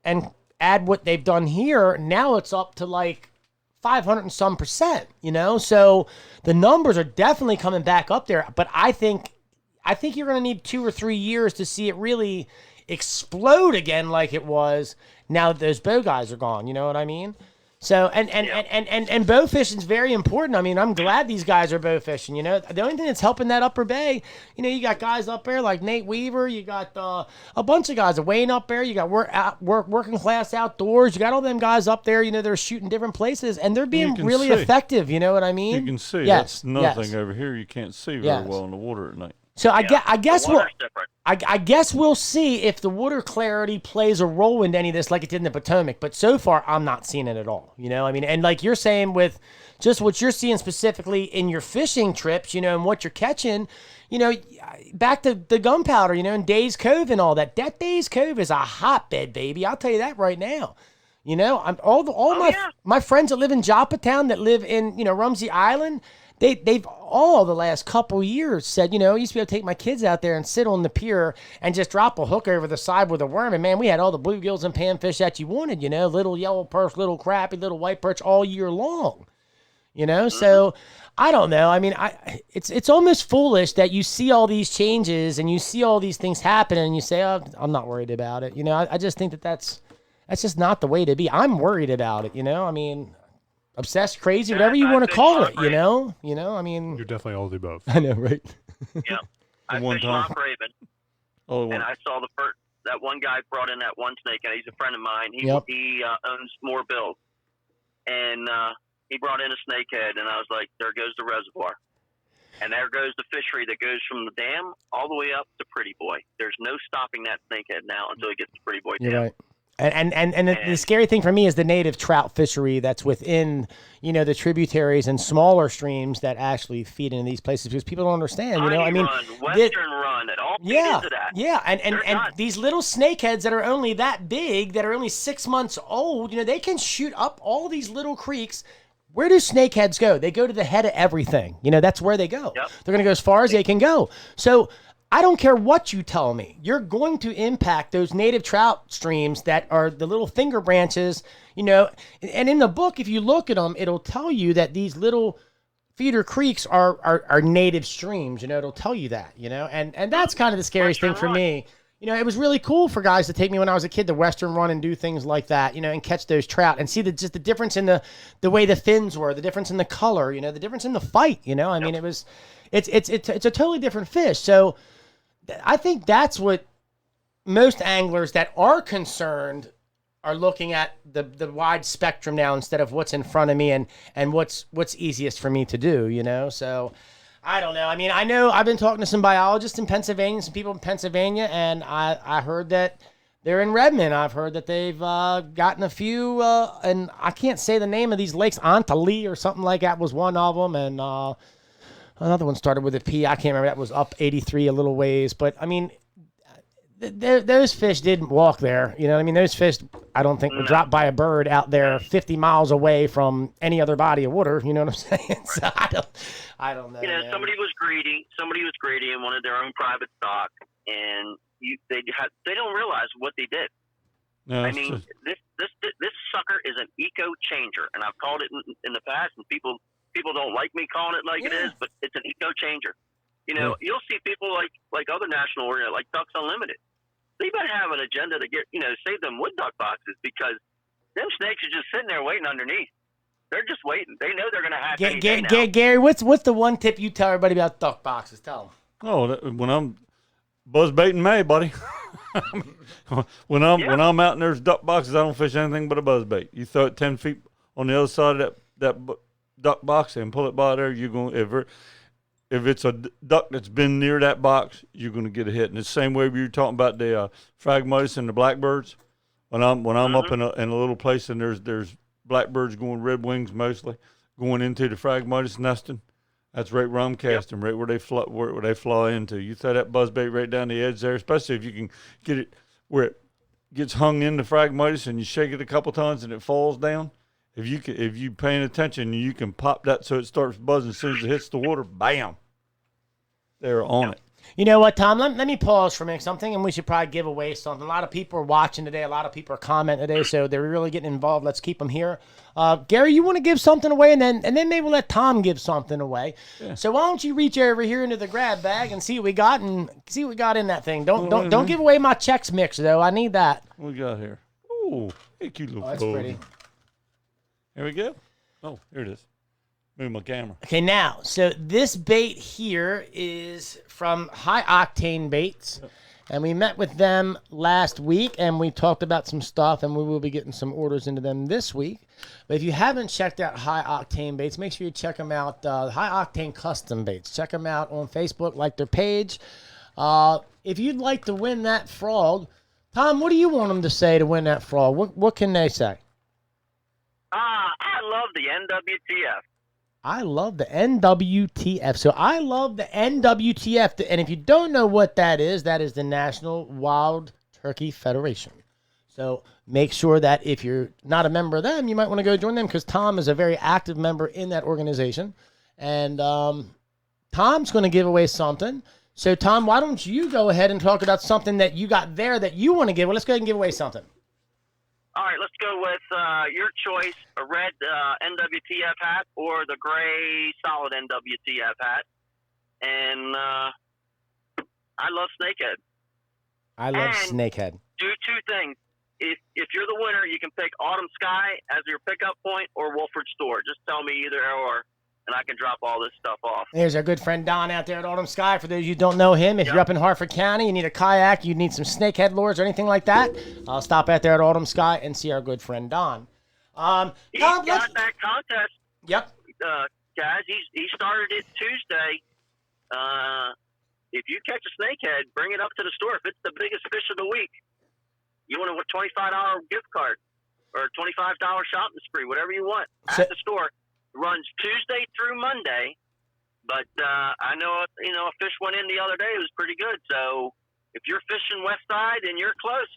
and add what they've done here, now it's up to like 500 and some percent, you know? So the numbers are definitely coming back up there, but I think you're going to need 2 or 3 years to see it really explode again like it was now that those bow guys are gone, you know what I mean? So and bow fishing is very important. I mean, I'm glad these guys are bow fishing. You know, the only thing that's helping that Upper Bay, you know, you got guys up there like Nate Weaver. You got a bunch of guys. Wayne up there. You got working class outdoors. You got all them guys up there. You know, they're shooting different places and they're being really effective. You know what I mean? You can see. Yes. That's another thing over here. You can't see very well in the water at night. So I guess we'll see if the water clarity plays a role in any of this like it did in the Potomac. But so far, I'm not seeing it at all. You know, I mean, and like you're saying with just what you're seeing specifically in your fishing trips, you know, and what you're catching, you know, back to the gunpowder, you know, and Days Cove and all that. That Days Cove is a hotbed, baby. I'll tell you that right now. You know, my friends that live in Joppatown, that live in, you know, Rumsey Island, They've all the last couple years said, you know, I used to be able to take my kids out there and sit on the pier and just drop a hook over the side with a worm. And, man, we had all the bluegills and panfish that you wanted, you know, little yellow perch, little crappie, little white perch all year long, you know. So I don't know. I mean, it's almost foolish that you see all these changes and you see all these things happen and you say, oh, I'm not worried about it. You know, I just think that's just not the way to be. I'm worried about it, you know. I mean, obsessed, crazy, whatever you want to call it, you know? You know, I mean... You're definitely all of the above. I know, right? Yeah. I fished Mount Raven, and I saw that one guy brought in that one snake, and he's a friend of mine. He owns more bills, and he brought in a snakehead, and I was like, there goes the reservoir. And there goes the fishery that goes from the dam all the way up to Pretty Boy. There's no stopping that snakehead now until he gets to Pretty Boy Dam. You're right. And the scary thing for me is the native trout fishery that's within, you know, the tributaries and smaller streams that actually feed into these places because people don't understand, you know. I mean, Western Run, it all feeds into that. Yeah, and these little snakeheads that are only that big, that are only 6 months old, you know, they can shoot up all these little creeks. Where do snakeheads go? They go to the head of everything. You know, that's where they go. Yep. They're going to go as far as they can go. So I don't care what you tell me. You're going to impact those native trout streams that are the little finger branches, you know. And in the book, if you look at them, it'll tell you that these little feeder creeks are native streams. You know, it'll tell you that, you know. And that's kind of the scariest thing for me. You know, it was really cool for guys to take me when I was a kid to Western Run and do things like that, you know, and catch those trout and see just the difference in the way the fins were, the difference in the color, you know, the difference in the fight, you know. I mean, it's a totally different fish. So I think that's what most anglers that are concerned are looking at the wide spectrum now instead of what's in front of me and what's easiest for me to do, you know. So I don't know. I mean, I know I've been talking to some biologists in Pennsylvania, some people in Pennsylvania, and I heard that they're in Redmond. I've heard that they've gotten a few, and I can't say the name of these lakes. Nonthaburi or something like that was one of them, and another one started with a P. I can't remember. That was up 83 a little ways. But, I mean, those fish didn't walk there. You know what I mean? Those fish, I don't think, were dropped by a bird out there 50 miles away from any other body of water. You know what I'm saying? So I don't know. You know, somebody was greedy. Somebody was greedy and wanted their own private stock. And they don't realize what they did. No, I mean, this sucker is an eco changer. And I've called it in the past, and people don't like me calling it like it is, but it's an eco changer. You know, you'll see people like other national organizations, like Ducks Unlimited. They better have an agenda to get, you know, save them wood duck boxes because them snakes are just sitting there waiting underneath. They're just waiting. They know they're going to hatch any day now. Gary, what's the one tip you tell everybody about duck boxes? Tell them. Oh, when I'm buzz baiting May, buddy. when I'm out and there's duck boxes, I don't fish anything but a buzz bait. You throw it 10 feet on the other side of that duck box and pull it by there, you're going if it's a duck that's been near that box, you're going to get a hit. And it's the same way we were talking about the phragmites and the blackbirds. When I'm up in a little place and there's blackbirds going red wings mostly going into the phragmites nesting, that's right where I'm casting, right where they fly into. You throw that buzzbait right down the edge there, especially if you can get it where it gets hung in the phragmites and you shake it a couple times and it falls down. If you paying attention, you can pop that so it starts buzzing as soon as it hits the water. Bam! They're on it. You know what, Tom? Let me pause for a minute. Something, and we should probably give away something. A lot of people are watching today. A lot of people are commenting today, so they're really getting involved. Let's keep them here. Gary, you want to give something away, and then maybe we'll let Tom give something away. Yeah. So why don't you reach over here into the grab bag and see what we got in that thing. Don't give away my Chex Mix though. I need that. What we got here? Ooh, hey, cute little. Oh, that's pretty. Here we go. Oh, here it is. Move my camera. Okay, now, so this bait here is from High Octane Baits. Yep. And we met with them last week, and we talked about some stuff, and we will be getting some orders into them this week. But if you haven't checked out High Octane Baits, make sure you check them out, High Octane Custom Baits. Check them out on Facebook, like their page. If you'd like to win that frog, Tom, what do you want them to say to win that frog? What can they say? I love the NWTF. I love the NWTF. So I love the NWTF. And if you don't know what that is the National Wild Turkey Federation. So make sure that if you're not a member of them, you might want to go join them, because Tom is a very active member in that organization. And Tom's going to give away something. So, Tom, why don't you go ahead and talk about something that you got there that you want to give? Well, let's go ahead and give away something. All right, let's go with your choice, a red NWTF hat or the gray solid NWTF hat. And I love Snakehead. I love Snakehead. Do two things. If you're the winner, you can pick Autumn Sky as your pickup point or Woolford Store. Just tell me either or, and I can drop all this stuff off. There's our good friend Don out there at Autumn Sky. For those of you who don't know him, if you're up in Hartford County, you need a kayak, you need some snakehead lures or anything like that, stop out there at Autumn Sky and see our good friend Don. He's got that contest. Yep. Guys, he started it Tuesday. If you catch a snakehead, bring it up to the store. If it's the biggest fish of the week, you want a $25 gift card or $25 shopping spree, whatever you want, at the store. Runs Tuesday through Monday, but I know a fish went in the other day. It was pretty good. So if you're fishing West Side and you're close,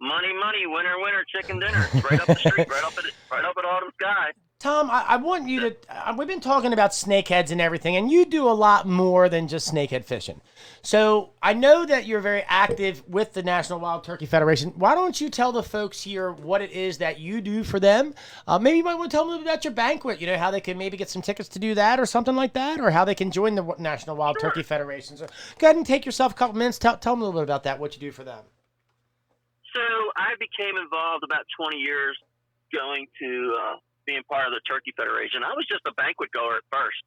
money, winner, chicken dinner. It's right up the street, right up at Autumn Sky. Tom, I want you to. We've been talking about snakeheads and everything, and you do a lot more than just snakehead fishing. So I know that you're very active with the National Wild Turkey Federation. Why don't you tell the folks here what it is that you do for them? Maybe you might want to tell them about your banquet. You know, how they can maybe get some tickets to do that or something like that, or how they can join the National Wild Turkey Federation. So go ahead and take yourself a couple minutes. Tell them a little bit about that, what you do for them. So I became involved about 20 years going to being part of the Turkey Federation. I was just a banquet goer at first.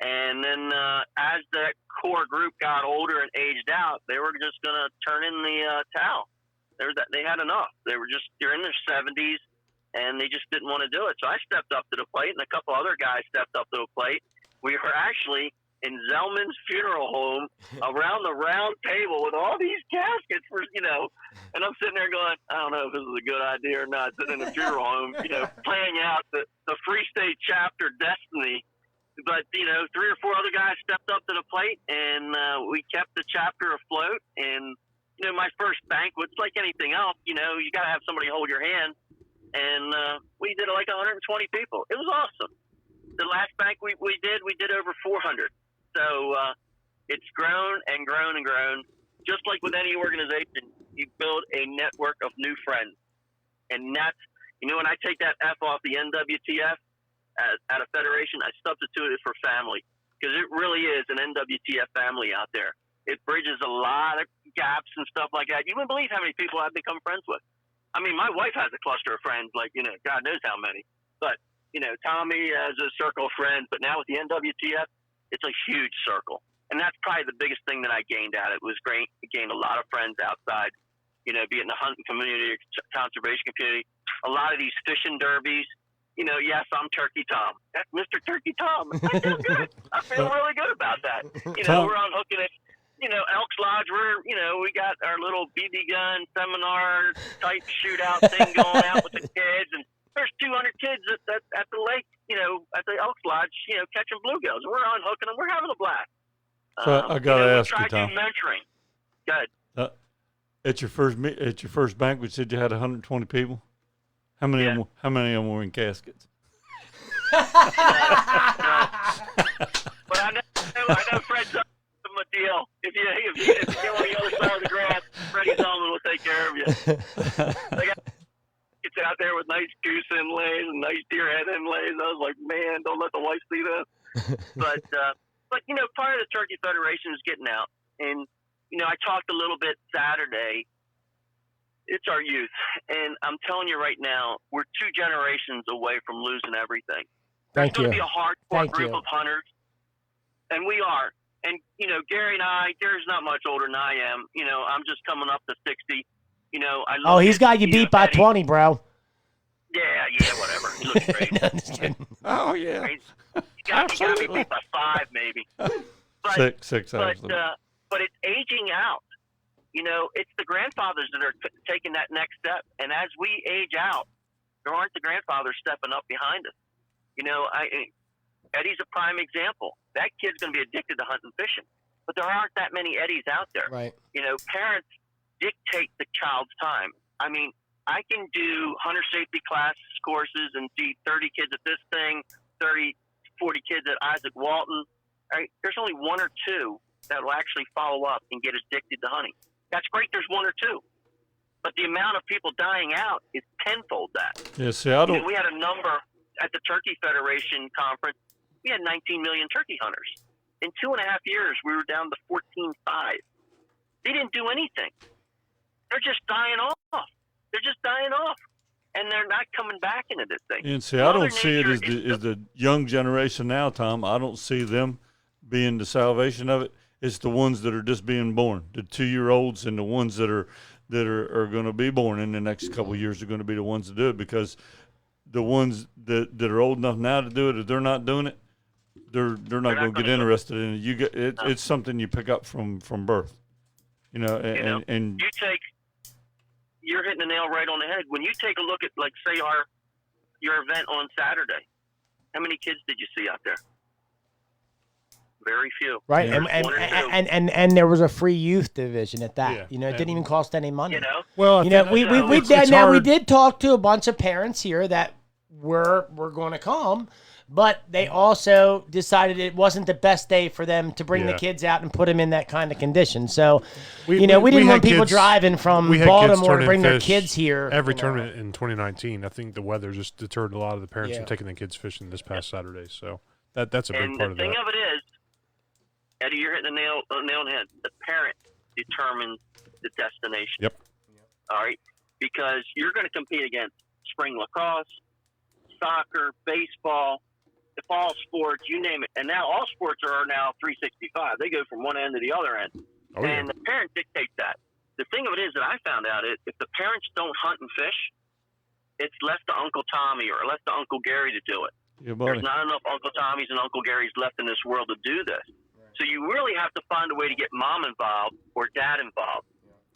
And then as that core group got older and aged out, they were just going to turn in the towel. They had enough. They're in their 70s, and they just didn't want to do it. So I stepped up to the plate, and a couple other guys stepped up to the plate. We were actually in Zellman's funeral home around the round table with all these caskets for, and I'm sitting there going, I don't know if this is a good idea or not, sitting in the funeral home, playing out the Free State chapter destiny. But, 3 or 4 other guys stepped up to the plate, and we kept the chapter afloat. And, my first banquet, it's like anything else, you got to have somebody hold your hand. And we did like 120 people. It was awesome. The last banquet we did over 400. So it's grown and grown and grown. Just like with any organization, you build a network of new friends. And that's, when I take that F off the NWTF at a federation, I substitute it for family. Because it really is an NWTF family out there. It bridges a lot of gaps and stuff like that. You wouldn't believe how many people I've become friends with. I mean, my wife has a cluster of friends, like, God knows how many. But, Tommy has a circle of friends. But now with the NWTF, it's a huge circle. And that's probably the biggest thing that I gained out of it was great. I gained a lot of friends outside, be it in the hunting community, conservation community. A lot of these fishing derbies, yes, I'm Turkey Tom. That's Mr. Turkey Tom. I feel good. I feel really good about that. We're on hooking it. Elks Lodge, we got our little BB gun seminar type shootout thing going out with the kids. And there's 200 kids at the lake, at the Elks Lodge, catching bluegills. We're on hooking them. We're having a blast. So I got to ask you, Tom. Mentoring. Good. At your first banquet, you said you had 120 people. How many of them were in caskets? But I know Fred's up a deal. If you get on the other side of the grass, Freddie Zellman will take care of you. They got kids out there with nice goose inlays and nice deer head inlays. I was like, man, don't let the wife see this. But part of the Turkey Federation is getting out. And, I talked a little bit Saturday it's our youth. And I'm telling you right now, we're 2 generations away from losing everything. There's going to be a hardcore group of hunters, and we are. And, you know, Gary's not much older than I am. You know, I'm just coming up to 60. You know, he's got you beat by 20, bro. Yeah, whatever. He looks great. No, I'm just kidding. Oh, yeah. Right? He got me beat by 5, maybe. But, Six, actually. But it's aging out. You know, it's the grandfathers that are taking that next step. And as we age out, there aren't the grandfathers stepping up behind us. You know, Eddie's a prime example. That kid's going to be addicted to hunting and fishing. But there aren't that many Eddies out there. Right. You know, parents dictate the child's time. I mean, I can do hunter safety class courses and see 30 kids at this thing, 30, 40 kids at Isaac Walton. Right? There's only 1 or 2 that will actually follow up and get addicted to hunting. That's great. There's 1 or 2. But the amount of people dying out is tenfold that. Yeah, see, I don't. We had a number at the Turkey Federation conference. We had 19 million turkey hunters. In 2.5 years, we were down to 14.5. They didn't do anything. They're just dying off. They're just dying off. And they're not coming back into this thing. And see, I don't see it as the young generation now, Tom. I don't see them being the salvation of it. It's the ones that are just being born, the 2-year-olds and the ones that are going to be born in the next couple of years are going to be the ones to do it, because the ones that are old enough now to do it, if they're not doing it, they're not going to get interested in it. It's something you pick up from birth, you know. And you're hitting the nail right on the head. When you take a look at, like, say, your event on Saturday, how many kids did you see out there? Very few. Right, and there was a free youth division at that. Yeah. You know, it didn't even cost any money. You know, well, you know, we did talk to a bunch of parents here that were going to come, but they also decided it wasn't the best day for them to bring the kids out and put them in that kind of condition. So, we didn't want people driving from Baltimore to bring their kids here. Every tournament in 2019, I think the weather just deterred a lot of the parents from taking their kids fishing this past Saturday. So that's a big part of that. And the thing of it is, Eddie, you're hitting the nail on the head. The parent determines the destination. Yep. All right? Because you're going to compete against spring lacrosse, soccer, baseball, the fall sports, you name it. And now all sports are now 365. They go from one end to the other end. Oh, yeah. And the parent dictates that. The thing of it is that I found out is if the parents don't hunt and fish, it's left to Uncle Tommy or left to Uncle Gary to do it. There's not enough Uncle Tommys and Uncle Garys left in this world to do this. So you really have to find a way to get mom involved or dad involved.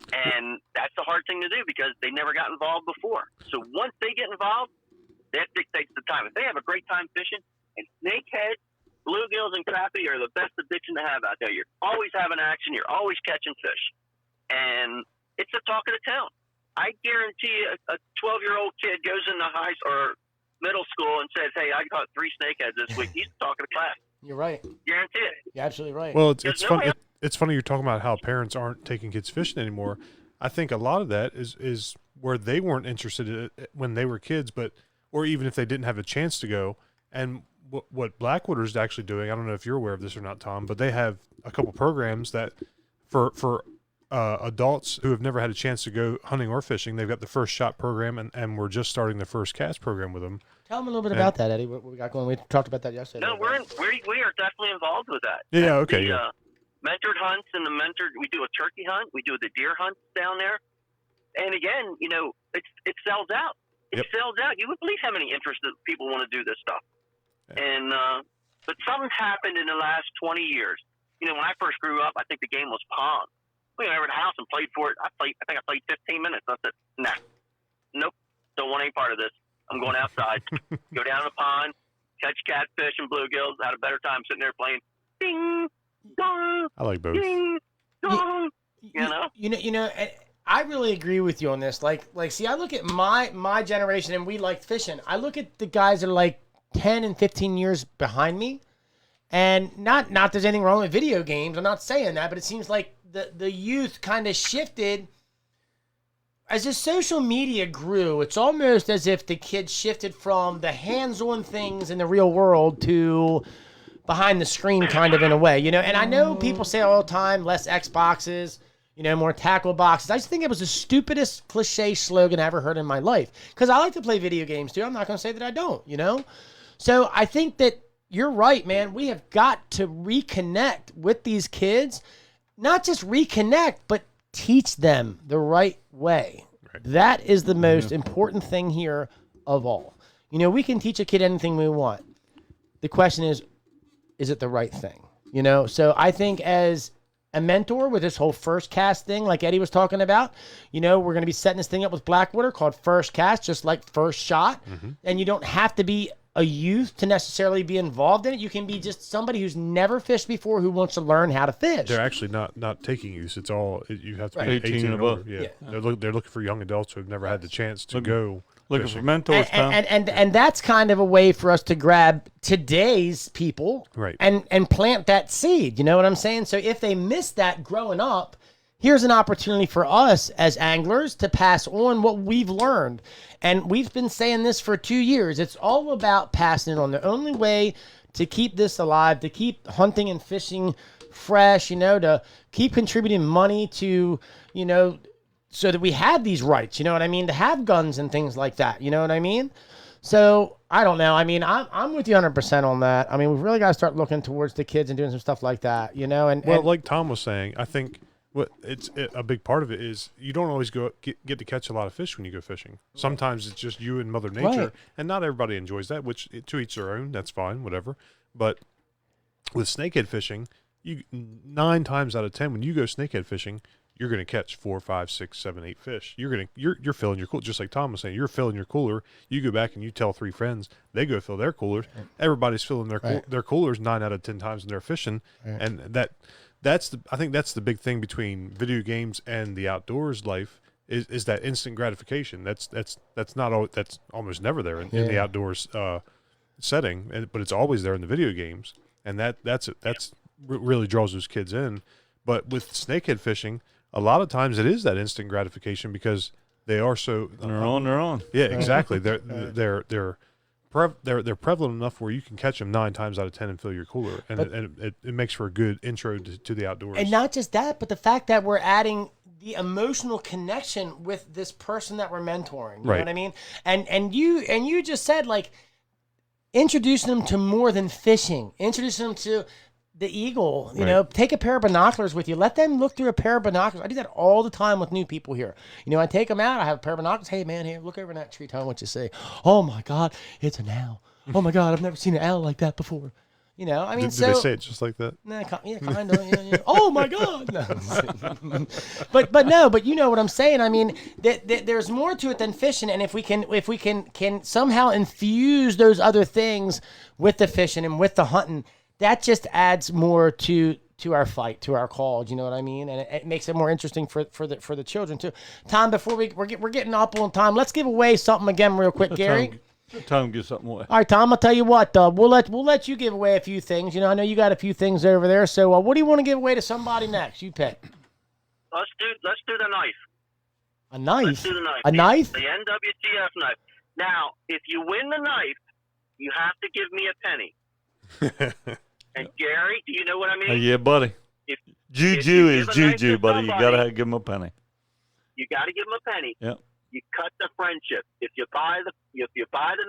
And that's the hard thing to do because they never got involved before. So once they get involved, that dictates the time. If they have a great time fishing, and snakehead, bluegills, and crappie are the best addiction to have out there. You're always having action. You're always catching fish. And it's the talk of the town. I guarantee a 12-year-old kid goes into high or middle school and says, hey, I caught 3 snakeheads this week. He's the talk of the class. You're right. Guarantee it. You're absolutely right. Well, it's funny. It's funny you're talking about how parents aren't taking kids fishing anymore. I think a lot of that is where they weren't interested in it when they were kids, or even if they didn't have a chance to go. And what Blackwater's actually doing, I don't know if you're aware of this or not, Tom, but they have a couple programs that for adults who have never had a chance to go hunting or fishing. They've got the First Shot program, and we're just starting the First Cast program with them. Tell them a little bit about that, Eddie. What we got going? We talked about that yesterday. No, we are definitely involved with that. Yeah, okay. Mentored hunts and we do a turkey hunt. We do the deer hunt down there. And again, you know, it sells out. It sells out. You would believe how many interested people want to do this stuff. Yeah. And but something's happened in the last 20 years. You know, when I first grew up, I think the game was pong. We went over to the house and played for it. I think I played 15 minutes. I said, nah, nope, don't want any part of this. I'm going outside. Go down to the pond, catch catfish and bluegills. I had a better time sitting there playing ding, dong. I like both. Ding, dong. You know. I really agree with you on this. Like, see, I look at my generation, and we like fishing. I look at the guys that are like 10 and 15 years behind me, and not there's anything wrong with video games. I'm not saying that, but it seems like the youth kind of shifted. As the social media grew, it's almost as if the kids shifted from the hands-on things in the real world to behind the screen kind of in a way, you know? And I know people say all the time, less Xboxes, more tackle boxes. I just think it was the stupidest cliche slogan I ever heard in my life. Because I like to play video games too. I'm not going to say that I don't, So I think that you're right, man. We have got to reconnect with these kids. Not just reconnect, but teach them the right way. Right. That is the most important thing here of all. We can teach a kid anything we want. The question is it the right thing? So I think as a mentor with this whole first cast thing, like Eddie was talking about, we're going to be setting this thing up with Blackwater called First Cast, just like First Shot. And you don't have to be a youth to necessarily be involved in it. You can be just somebody who's never fished before who wants to learn how to fish. They're actually not taking youth. It's all, you have to be 18 and above. Yeah. They're looking for young adults who have never had the chance to go. Looking for mentors, and that's kind of a way for us to grab today's people and plant that seed. You know what I'm saying? So if they miss that growing up, here's an opportunity for us as anglers to pass on what we've learned. And we've been saying this for 2 years. It's all about passing it on. The only way to keep this alive, to keep hunting and fishing fresh, to keep contributing money to, so that we have these rights, to have guns and things like that, you know what I mean? So, I don't know. I'm with you 100% on that. We've really got to start looking towards the kids and doing some stuff like that, and like Tom was saying, I think a big part of it is you don't always get to catch a lot of fish when you go fishing. Sometimes it's just you and Mother Nature, and not everybody enjoys that, which to each their own, that's fine, whatever. But with snakehead fishing, 9 times out of 10, when you go snakehead fishing, you're going to catch 4, 5, 6, 7, 8 fish. You're filling your cooler, just like Tom was saying. You're filling your cooler. You go back and you tell 3 friends, they go fill their coolers. Everybody's filling their coolers 9 out of 10 times when they're fishing, and I think that's the big thing between video games and the outdoors life is that instant gratification. That's almost never there in the outdoors setting, but it's always there in the video games, and that's really draws those kids in. But with snakehead fishing, a lot of times it is that instant gratification because they are so they're on their own. Yeah, exactly. They're prevalent enough where you can catch them 9 times out of 10 and fill your cooler, and it makes for a good intro to the outdoors. And not just that, but the fact that we're adding the emotional connection with this person that we're mentoring. You know what I mean? And you just said, like, introducing them to more than fishing, introducing them to the eagle, take a pair of binoculars with you. Let them look through a pair of binoculars. I do that all the time with new people here. I take them out. I have a pair of binoculars. Hey, man, here, look over in that tree. Tell me what you see. Oh, my God, it's an owl. Oh, my God, I've never seen an owl like that before. Did they say it just like that? Nah, yeah, kind of. Yeah. Oh, my God. No. but you know what I'm saying. There's more to it than fishing. And if we can somehow infuse those other things with the fishing and with the hunting, that just adds more to our fight, to our call. You know what I mean? And it makes it more interesting for the children too. Tom, before we're getting up on time, let's give away something again real quick, Gary. Tom, give something away. All right, Tom. I'll tell you what. We'll let you give away a few things. I know you got a few things over there. So what do you want to give away to somebody next? You pick. Let's do the knife. A knife. Let's do the knife. A knife. The NWTF knife. Now, if you win the knife, you have to give me a penny. And Gary, do you know what I mean? Yeah, buddy. Juju is juju, buddy. You gotta give him a penny. You gotta give him a penny. Yep. You cut the friendship. If you buy the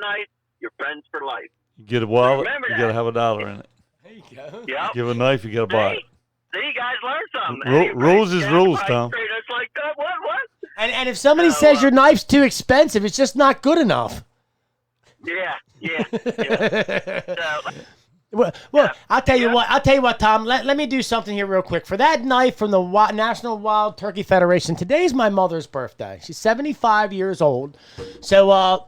knife, you're friends for life. You get a wallet. You gotta have $1 in it. There you go. Yep. Give a knife. You gotta buy it. See, you guys learned something. Rules is rules, Tom. It's like what? And if somebody says your knife's too expensive, it's just not good enough. Yeah. Well, I'll tell you what, Tom. Let me do something here real quick. For that knife from the National Wild Turkey Federation, today's my mother's birthday. She's 75 years old. So,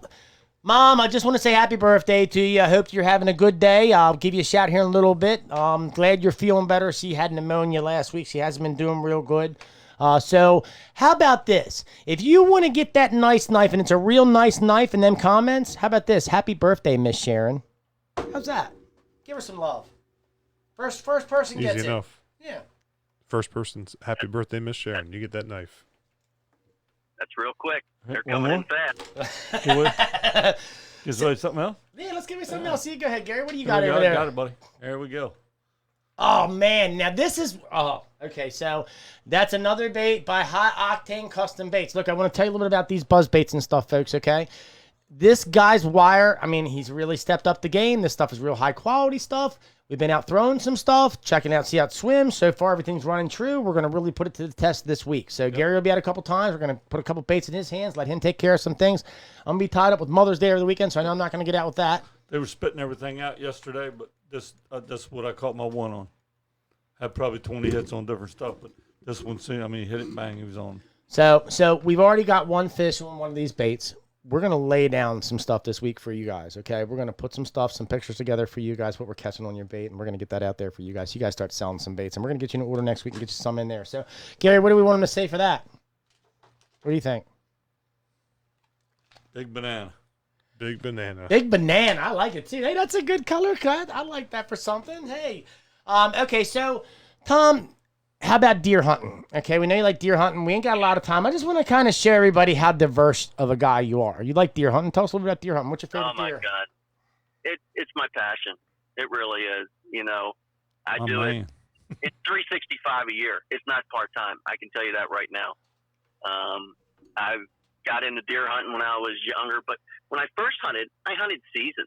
Mom, I just want to say happy birthday to you. I hope you're having a good day. I'll give you a shout here in a little bit. I'm glad you're feeling better. She had pneumonia last week. She hasn't been doing real good. So how about this? If you want to get that nice knife, and it's a real nice knife in them comments, how about this? Happy birthday, Miss Sharon. How's that? Give her some love. First person gets it. Easy enough. Yeah. First person's happy birthday, Miss Sharon. You get that knife. That's real quick. They're coming in fast. Is there something else? Yeah, let's give me something else. You go ahead, Gary. What do you got over there? Got it, buddy. There we go. Oh, man. Now, this is... Oh, okay. So, that's another bait by High Octane Custom Baits. Look, I want to tell you a little bit about these buzz baits and stuff, folks, okay? This guy's wire, I mean, he's really stepped up the game. This stuff is real high-quality stuff. We've been out throwing some stuff, checking out, see how it swims. So far, everything's running true. We're going to really put it to the test this week. So, Gary will be out a couple times. We're going to put a couple baits in his hands, let him take care of some things. I'm going to be tied up with Mother's Day over the weekend, so I know I'm not going to get out with that. They were spitting everything out yesterday, but that's what I caught my one on. Had probably 20 hits on different stuff, but this one, he hit it, bang, he was on. So we've already got one fish on one of these baits. We're going to lay down some stuff this week for you guys, okay? We're going to put some stuff, some pictures together for you guys, what we're catching on your bait, and we're going to get that out there for you guys. You guys start selling some baits, and we're going to get you an order next week and get you some in there. So, Gary, what do we want him to say for that? What do you think? Big banana. Big banana. Big banana. I like it, too. Hey, that's a good color cut. I like that for something. Hey. Okay, so, Tom, how about deer hunting? Okay, we know you like deer hunting. We ain't got a lot of time. I just want to kind of show everybody how diverse of a guy you are. You like deer hunting? Tell us a little bit about deer hunting. What's your favorite deer? Oh, my God. It's my passion. It really is. I do it. It's 365 a year. It's not part-time. I can tell you that right now. I got into deer hunting when I was younger, but when I first hunted, I hunted season.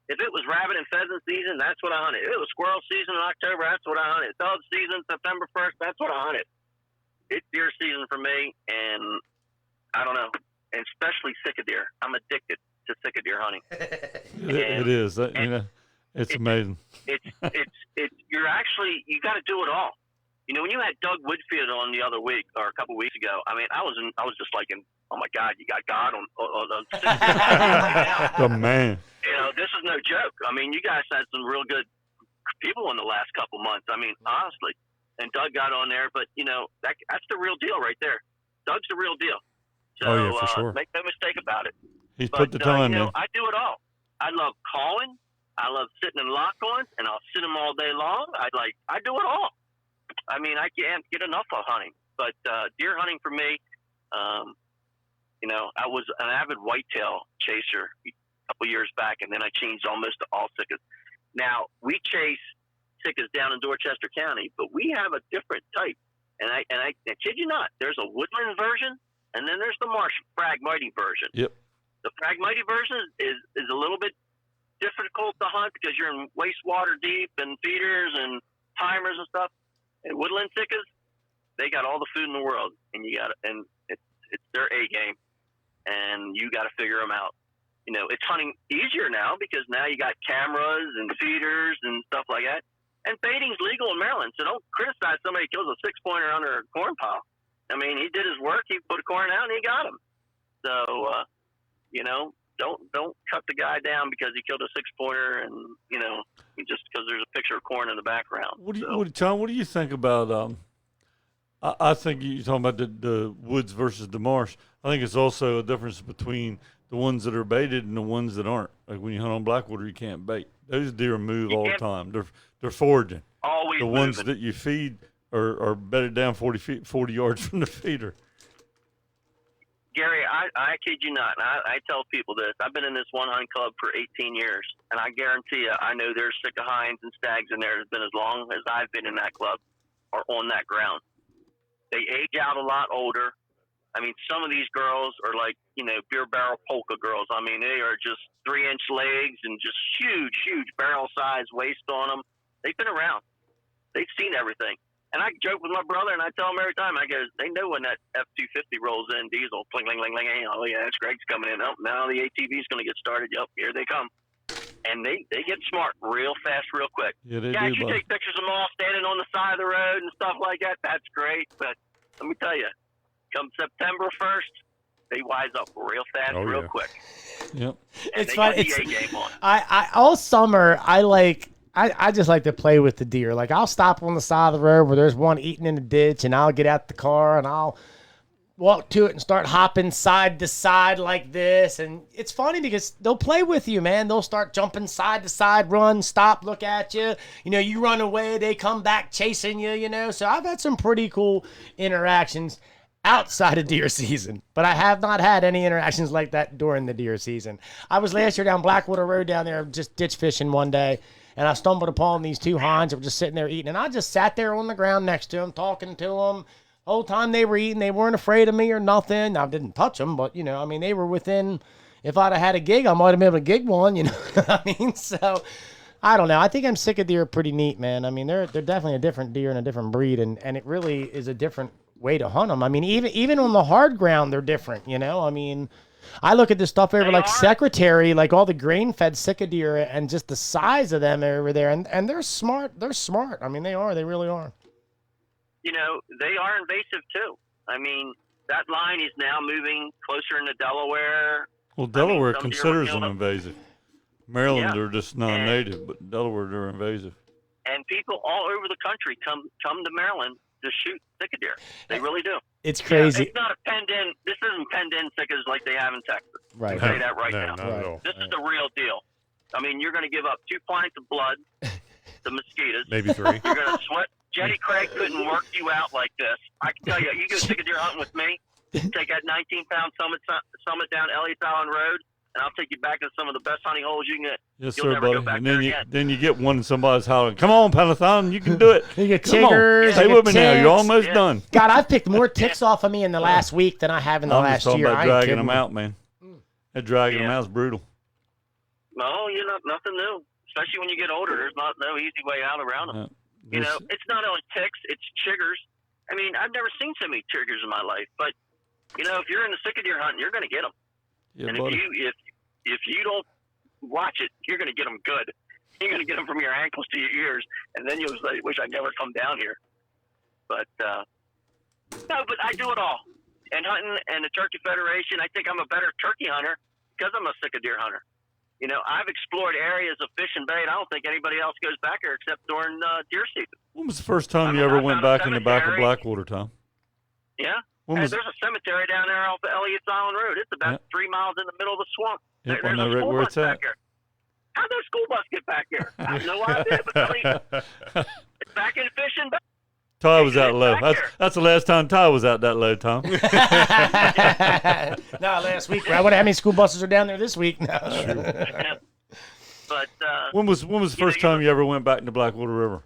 If it was rabbit and pheasant season, that's what I hunted. If it was squirrel season in October, that's what I hunted. Dove season, September 1st, that's what I hunted. It's deer season for me, and I don't know, and especially sick deer. I'm addicted to sick deer hunting. It is. It's amazing. It's you're actually, you got to do it all. When you had Doug Woodfield on the other week or a couple weeks ago, I was just like, oh my God, you got God on the man. This is no joke. You guys had some real good people in the last couple months. Honestly, and Doug got on there, but that's the real deal right there. Doug's the real deal. So for sure. Make no mistake about it. He's put the time in. I do it all. I love calling. I love sitting in lock-ons, and I'll sit them all day long. I do it all. I can't get enough of hunting. But deer hunting for me, I was an avid whitetail chaser a couple years back, and then I changed almost to all siccas. Now, we chase siccas down in Dorchester County, but we have a different type. And I kid you not, there's a woodland version, and then there's the marsh Phragmites version. Yep. The Phragmites version is a little bit difficult to hunt because you're in wastewater deep and feeders and timers and stuff. And woodland siccas, they got all the food in the world, and it's their A game, and you got to figure them out. It's hunting easier now because now you got cameras and feeders and stuff like that. And baiting's legal in Maryland, so don't criticize somebody who kills a 6-pointer under a corn pile. He did his work. He put a corn out, and he got him. So, don't cut the guy down because he killed a 6-pointer and, just because there's a picture of corn in the background. Tom, what do you think about, I think you're talking about the woods versus the marsh. I think it's also a difference between the ones that are baited and the ones that aren't. Like when you hunt on blackwater, you can't bait. Those deer move all the time. They're foraging. Always the moving. Ones that you feed are bedded down 40 yards from the feeder. Gary, I kid you not. I tell people this. I've been in this one hunt club for 18 years, and I guarantee you, I know there's sicka hinds and stags in there that's been as long as I've been in that club or on that ground. They age out a lot older. Some of these girls are like, beer barrel polka girls. They are just 3-inch legs and just huge, huge barrel-sized waist on them. They've been around. They've seen everything. And I joke with my brother, and I tell him every time, I go, they know when that F-250 rolls in, diesel, pling, pling, pling, pling, oh, yeah, that's Greg's coming in. Oh, now the ATV's going to get started. Yep, here they come. And they get smart real fast, real quick. Yeah, they do. You take pictures of them all standing on the side of the road and stuff like that. That's great. But let me tell you, come September 1st, they wise up real fast, real quick. Yep. And it's fun. It's, game on. I all summer, I just like to play with the deer. Like, I'll stop on the side of the road where there's one eating in the ditch, and I'll get out the car, and I'll walk to it and start hopping side to side like this. And it's funny because they'll play with you, man. They'll start jumping side to side, run, stop, look at you. You run away, they come back chasing you, So I've had some pretty cool interactions outside of deer season, but I have not had any interactions like that during the deer season. I was last year down Blackwater Road down there, just ditch fishing one day, and I stumbled upon these two hinds that were just sitting there eating, and I just sat there on the ground next to them, talking to them. The whole time they were eating, they weren't afraid of me or nothing. I didn't touch them, but, you know, I mean, they were within, if I'd have had a gig, I might have been able to gig one, you know what I mean? So, I don't know. I think Sitka deer are pretty neat, man. I mean, they're definitely a different deer and a different breed, and it really is a different way to hunt them. I mean, even on the hard ground, they're different, you know? I mean, I look at this stuff over like Secretary, like all the grain-fed Sitka deer, and just the size of them over there, and they're smart. They're smart. I mean, they are. They really are. You know, they are invasive too. I mean, that line is now moving closer into Delaware. Well, Delaware considers them invasive. Maryland, they're just non-native, but Delaware, they're invasive. And people all over the country come to Maryland to shoot Sitka deer. They really do. It's crazy. It's not a penned-in. This isn't penned-in Sitkas like they have in Texas. Right. I'll say that right now. Not at all. This is the real deal. I mean, you're going to give up 2 pints of blood to mosquitoes. Maybe 3. You're going to sweat. Jenny Craig couldn't work you out like this. I can tell you, you go Sitka deer hunting with me, take that 19-pound summit down Elliott Island Road, and I'll take you back to some of the best hunting holes you can get. Yes, You'll sir, never buddy. go back And there again. then you get one and somebody's hollering, "Come on, Peloton, you can do it." You get Come on. chiggers. Stay you with get me now. You're ticks. almost done. God, I've picked more ticks off of me in the last week than I have in the I'm last just talking year. about I ain't dragging kidding. them out, man. That dragging them out is brutal. No, you're not nothing new. Especially when you get older, there's no easy way out around them. You know, it's not only ticks, it's chiggers. I mean, I've never seen so many chiggers in my life. But, you know, if you're in the Sitka deer hunting, you're going to get them. Yeah, and buddy. if you don't watch it, you're going to get them good. You're going to get them from your ankles to your ears, and then you'll say, "Wish I'd never come down here." But no, but I do it all. And hunting and the Turkey Federation, I think I'm a better turkey hunter because I'm a Sitka deer hunter. You know, I've explored areas of fish and bait. I don't think anybody else goes back there except during deer season. When was the first time you ever went back in the back of Blackwater, Tom? Yeah. There's a cemetery down there off the Elliott Island Road. It's about 3 miles in the middle of the swamp. Yep, There's I know a school where bus it's at. back here. How'd their school bus get back here? I have no idea, but tell me, it's back in fishing. Ty was out low. That's the last time Ty was out that low, Tom. No, last week. I wonder how many school buses are down there this week. No. But when was the first time you ever went back into Blackwater River?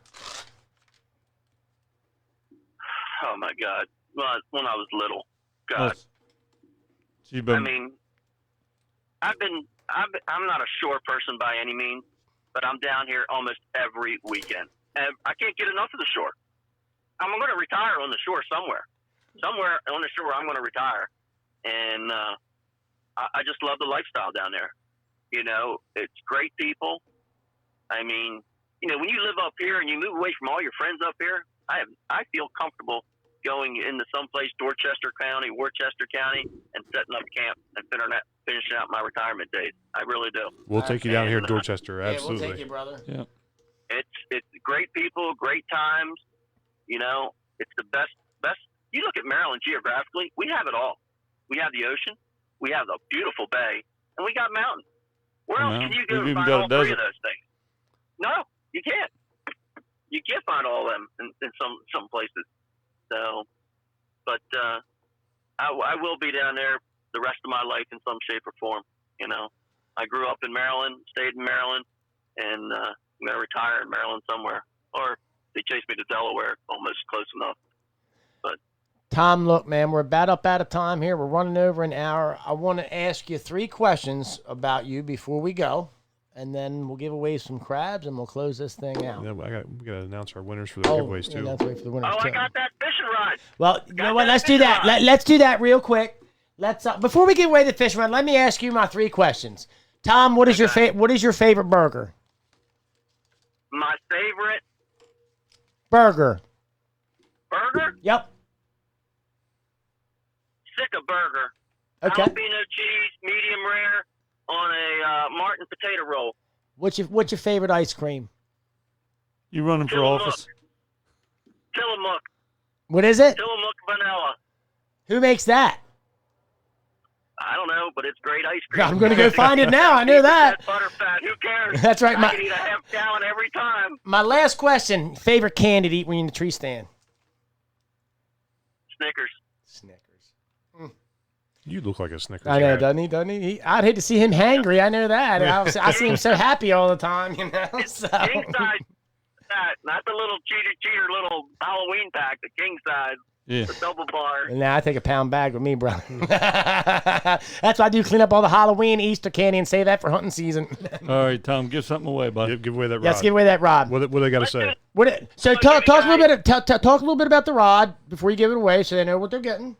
Oh my God! Well, when I was little. God. So I mean, I'm not a shore person by any means, but I'm down here almost every weekend. And I can't get enough of the shore. I'm going to retire on the shore somewhere. Somewhere on the shore, I'm going to retire. And I just love the lifestyle down there. You know, it's great people. I mean, you know, when you live up here and you move away from all your friends up here, I feel comfortable going into someplace, Dorchester County, Worcester County, and setting up camp and finishing out my retirement days. I really do. We'll take you down here to Dorchester. Absolutely. Yeah, we'll take you, brother. Yeah. It's great people, great times. You know, it's the best. You look at Maryland geographically, we have it all. We have the ocean, we have a beautiful bay, and we got mountains. Where else can you go to find all 3 of those things? No, you can't. You can't find all of them in some places. So, but I will be down there the rest of my life in some shape or form. You know, I grew up in Maryland, stayed in Maryland, and I'm going to retire in Maryland somewhere. Or they chase me to Delaware, almost close enough. But Tom, look, man, we're about up out of time here. We're running over an hour. I want to ask you 3 questions about you before we go, and then we'll give away some crabs, and we'll close this thing out. Yeah, we got to announce our winners for the giveaways, too. That's right, for the winners, I got that fishing rod. Well, you know what? Let's do that. Let's do that real quick. Let's before we give away the fishing rod, let me ask you my 3 questions. Tom, what is your favorite burger? My favorite burger. Burger? Yep. Sitka burger. Okay. Jalapeno cheese, medium rare, on a Martin potato roll. What's your favorite ice cream? You running for office? Tillamook. What is it? Tillamook vanilla. Who makes that? I don't know, but it's great ice cream. I'm going to go find it now. I know that. Butter fat. Who cares? That's right. I can eat a half gallon every time. My last question: favorite candy to eat when you're in the tree stand? Snickers. You look like a Snickers. I know, doesn't he? I'd hate to see him hangry. I know that. I see him so happy all the time, you know. So. King size, not the little cheater little Halloween pack. The king size, the double bar. Nah, I take a pound bag with me, brother. That's why I do clean up all the Halloween, Easter candy, and save that for hunting season. All right, Tom, give something away, bud. Give away that rod. Yes, give away that rod. What they got to say? So talk a little bit. Talk a little bit about the rod before you give it away, so they know what they're getting.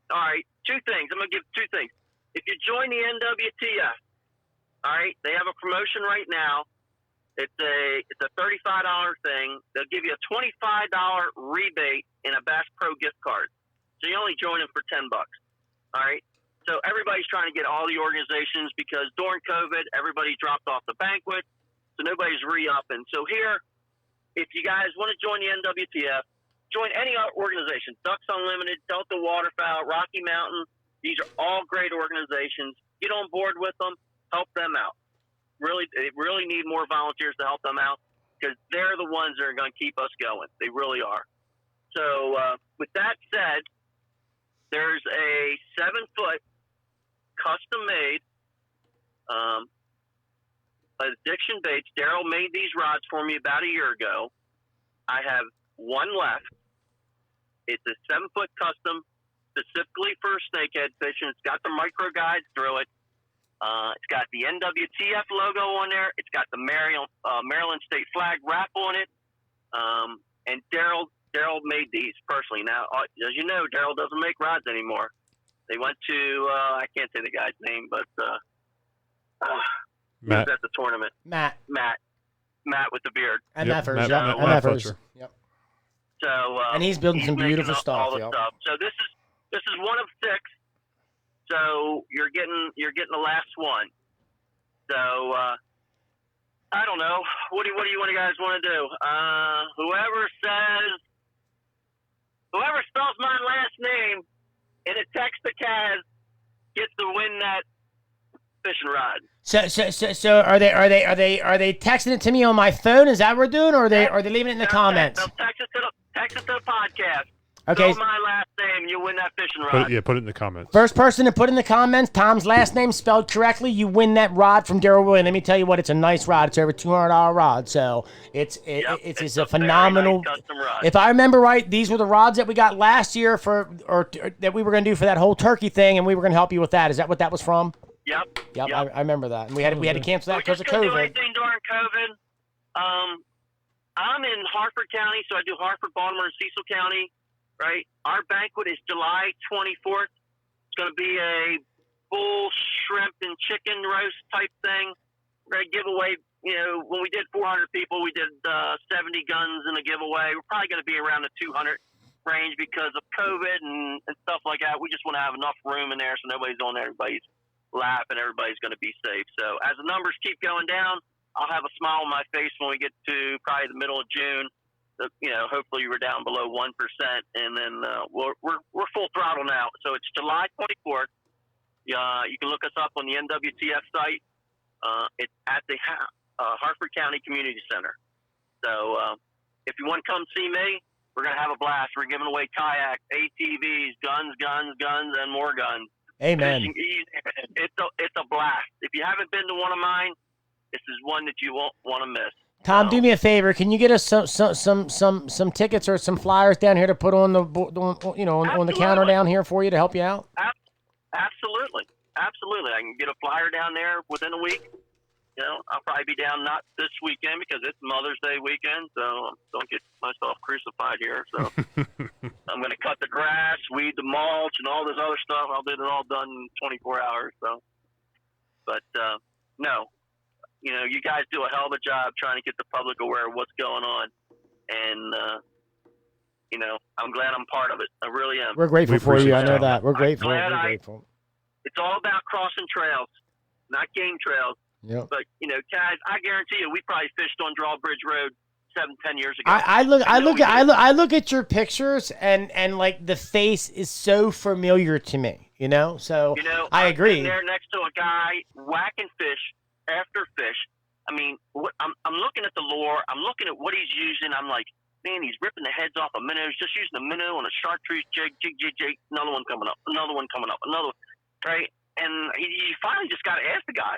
All right, two things. I'm gonna give two things. If you join the NWTF, all right, they have a promotion right now. It's a $35 thing. They'll give you a $25 rebate in a Bass Pro gift card. So you only join them for $10. All right. So everybody's trying to get all the organizations because during COVID, everybody dropped off the banquet, so nobody's re-upping. So here, if you guys want to join the NWTF, join any organization. Ducks Unlimited, Delta Waterfowl, Rocky Mountain. These are all great organizations. Get on board with them. Help them out. They really need more volunteers to help them out because they're the ones that are going to keep us going. They really are. So with that said, there's a 7-foot custom-made addiction baits. Daryl made these rods for me about a year ago. I have one left. It's a 7-foot custom specifically for snakehead fishing. It's got the micro guides through it. It's got the NWTF logo on there. It's got the Maryland State flag wrap on it. And Daryl made these personally. Now, as you know, Daryl doesn't make rods anymore. They went to I can't say the guy's name, but Matt. He was at the tournament. Matt with the beard. And Matt Fletcher. Yep. So and he's building some beautiful stuff. Stuff. So this is one of 6. So you're getting the last one. So I don't know. What do you guys want to do? Whoever spells my last name in a text to Kaz gets to win that fishing rod. So are they texting it to me on my phone? Is that what we're doing, or are they leaving it in the comments? They'll text it to the podcast. Okay. Spell my last name, you win that fishing rod. Put it in the comments. First person to put in the comments Tom's last name spelled correctly, you win that rod from Daryl Williams. Let me tell you what, it's a nice rod. It's over $200 rod, so it's a phenomenal. Nice custom rod. If I remember right, these were the rods that we got last year or that we were going to do for that whole turkey thing, and we were going to help you with that. Is that what that was from? Yep. I remember that, and we had to cancel that because of COVID. We just couldn't do anything during COVID. I'm in Harford County, so I do Harford, Baltimore, and Cecil County. Right, our banquet is July 24th. It's going to be a bull, shrimp, and chicken roast type thing. We're going to give away. When we did 400 people, we did 70 guns in a giveaway. We're probably going to be around the 200 range because of COVID and stuff like that. We just want to have enough room in there so nobody's on everybody's lap and everybody's going to be safe. So as the numbers keep going down, I'll have a smile on my face when we get to probably the middle of June. Hopefully we're down below 1%, and then we're full throttle now. So it's July 24th. You can look us up on the NWTF site. It's at the Harford County Community Center. So if you want to come see me, we're going to have a blast. We're giving away kayaks, ATVs, guns, and more guns. Amen. It's a blast. If you haven't been to one of mine, this is one that you won't want to miss. Tom, do me a favor. Can you get us some tickets or some flyers down here to put on on the counter down here for you to help you out? Absolutely. I can get a flyer down there within a week. I'll probably be down not this weekend because it's Mother's Day weekend, so don't get myself crucified here. So I'm going to cut the grass, weed the mulch, and all this other stuff. I'll get it all done in 24 hours. So, but no. You guys do a hell of a job trying to get the public aware of what's going on. And, I'm glad I'm part of it. I really am. We're grateful for you. I know that. We're grateful. We're grateful. It's all about crossing trails, not game trails. Yep. But, Kaz, I guarantee you, we probably fished on Drawbridge Road 7-10 years ago. I look at your pictures and like the face is so familiar to me, So I agree. I'm there next to a guy whacking fish after fish. I mean, I'm looking at the lure. I'm looking at what he's using. I'm like, in. He's ripping the heads off of minnows, just using a minnow on a chartreuse jig, another one coming up, another one, right? And he finally just got to ask the guy.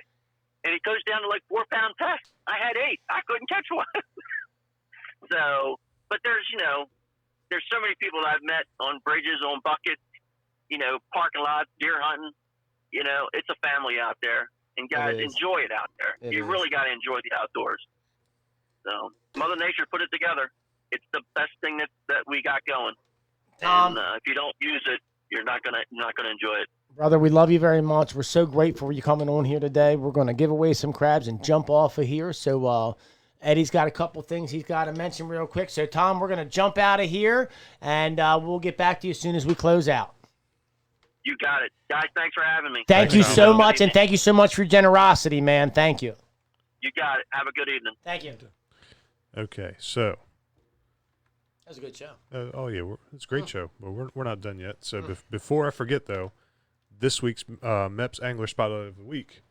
And it goes down to like 4-pound test. I had 8. I couldn't catch one. So, but there's so many people that I've met on bridges, on buckets, parking lots, deer hunting. It's a family out there. And guys, enjoy it out there. You really got to enjoy the outdoors. So, Mother Nature put it together. It's the best thing that we got going. And if you don't use it, you're not gonna enjoy it. Brother, we love you very much. We're so grateful for you coming on here today. We're going to give away some crabs and jump off of here. So Eddie's got a couple things he's got to mention real quick. So, Tom, we're going to jump out of here, and we'll get back to you as soon as we close out. You got it. Guys, thanks for having me. Thank you so much, and thank you so much for your generosity, man. Thank you. You got it. Have a good evening. Thank you. Okay, so. That was a good show. It's a great show, but we're not done yet. So before I forget, though, this week's Mepps Angler Spotlight of the Week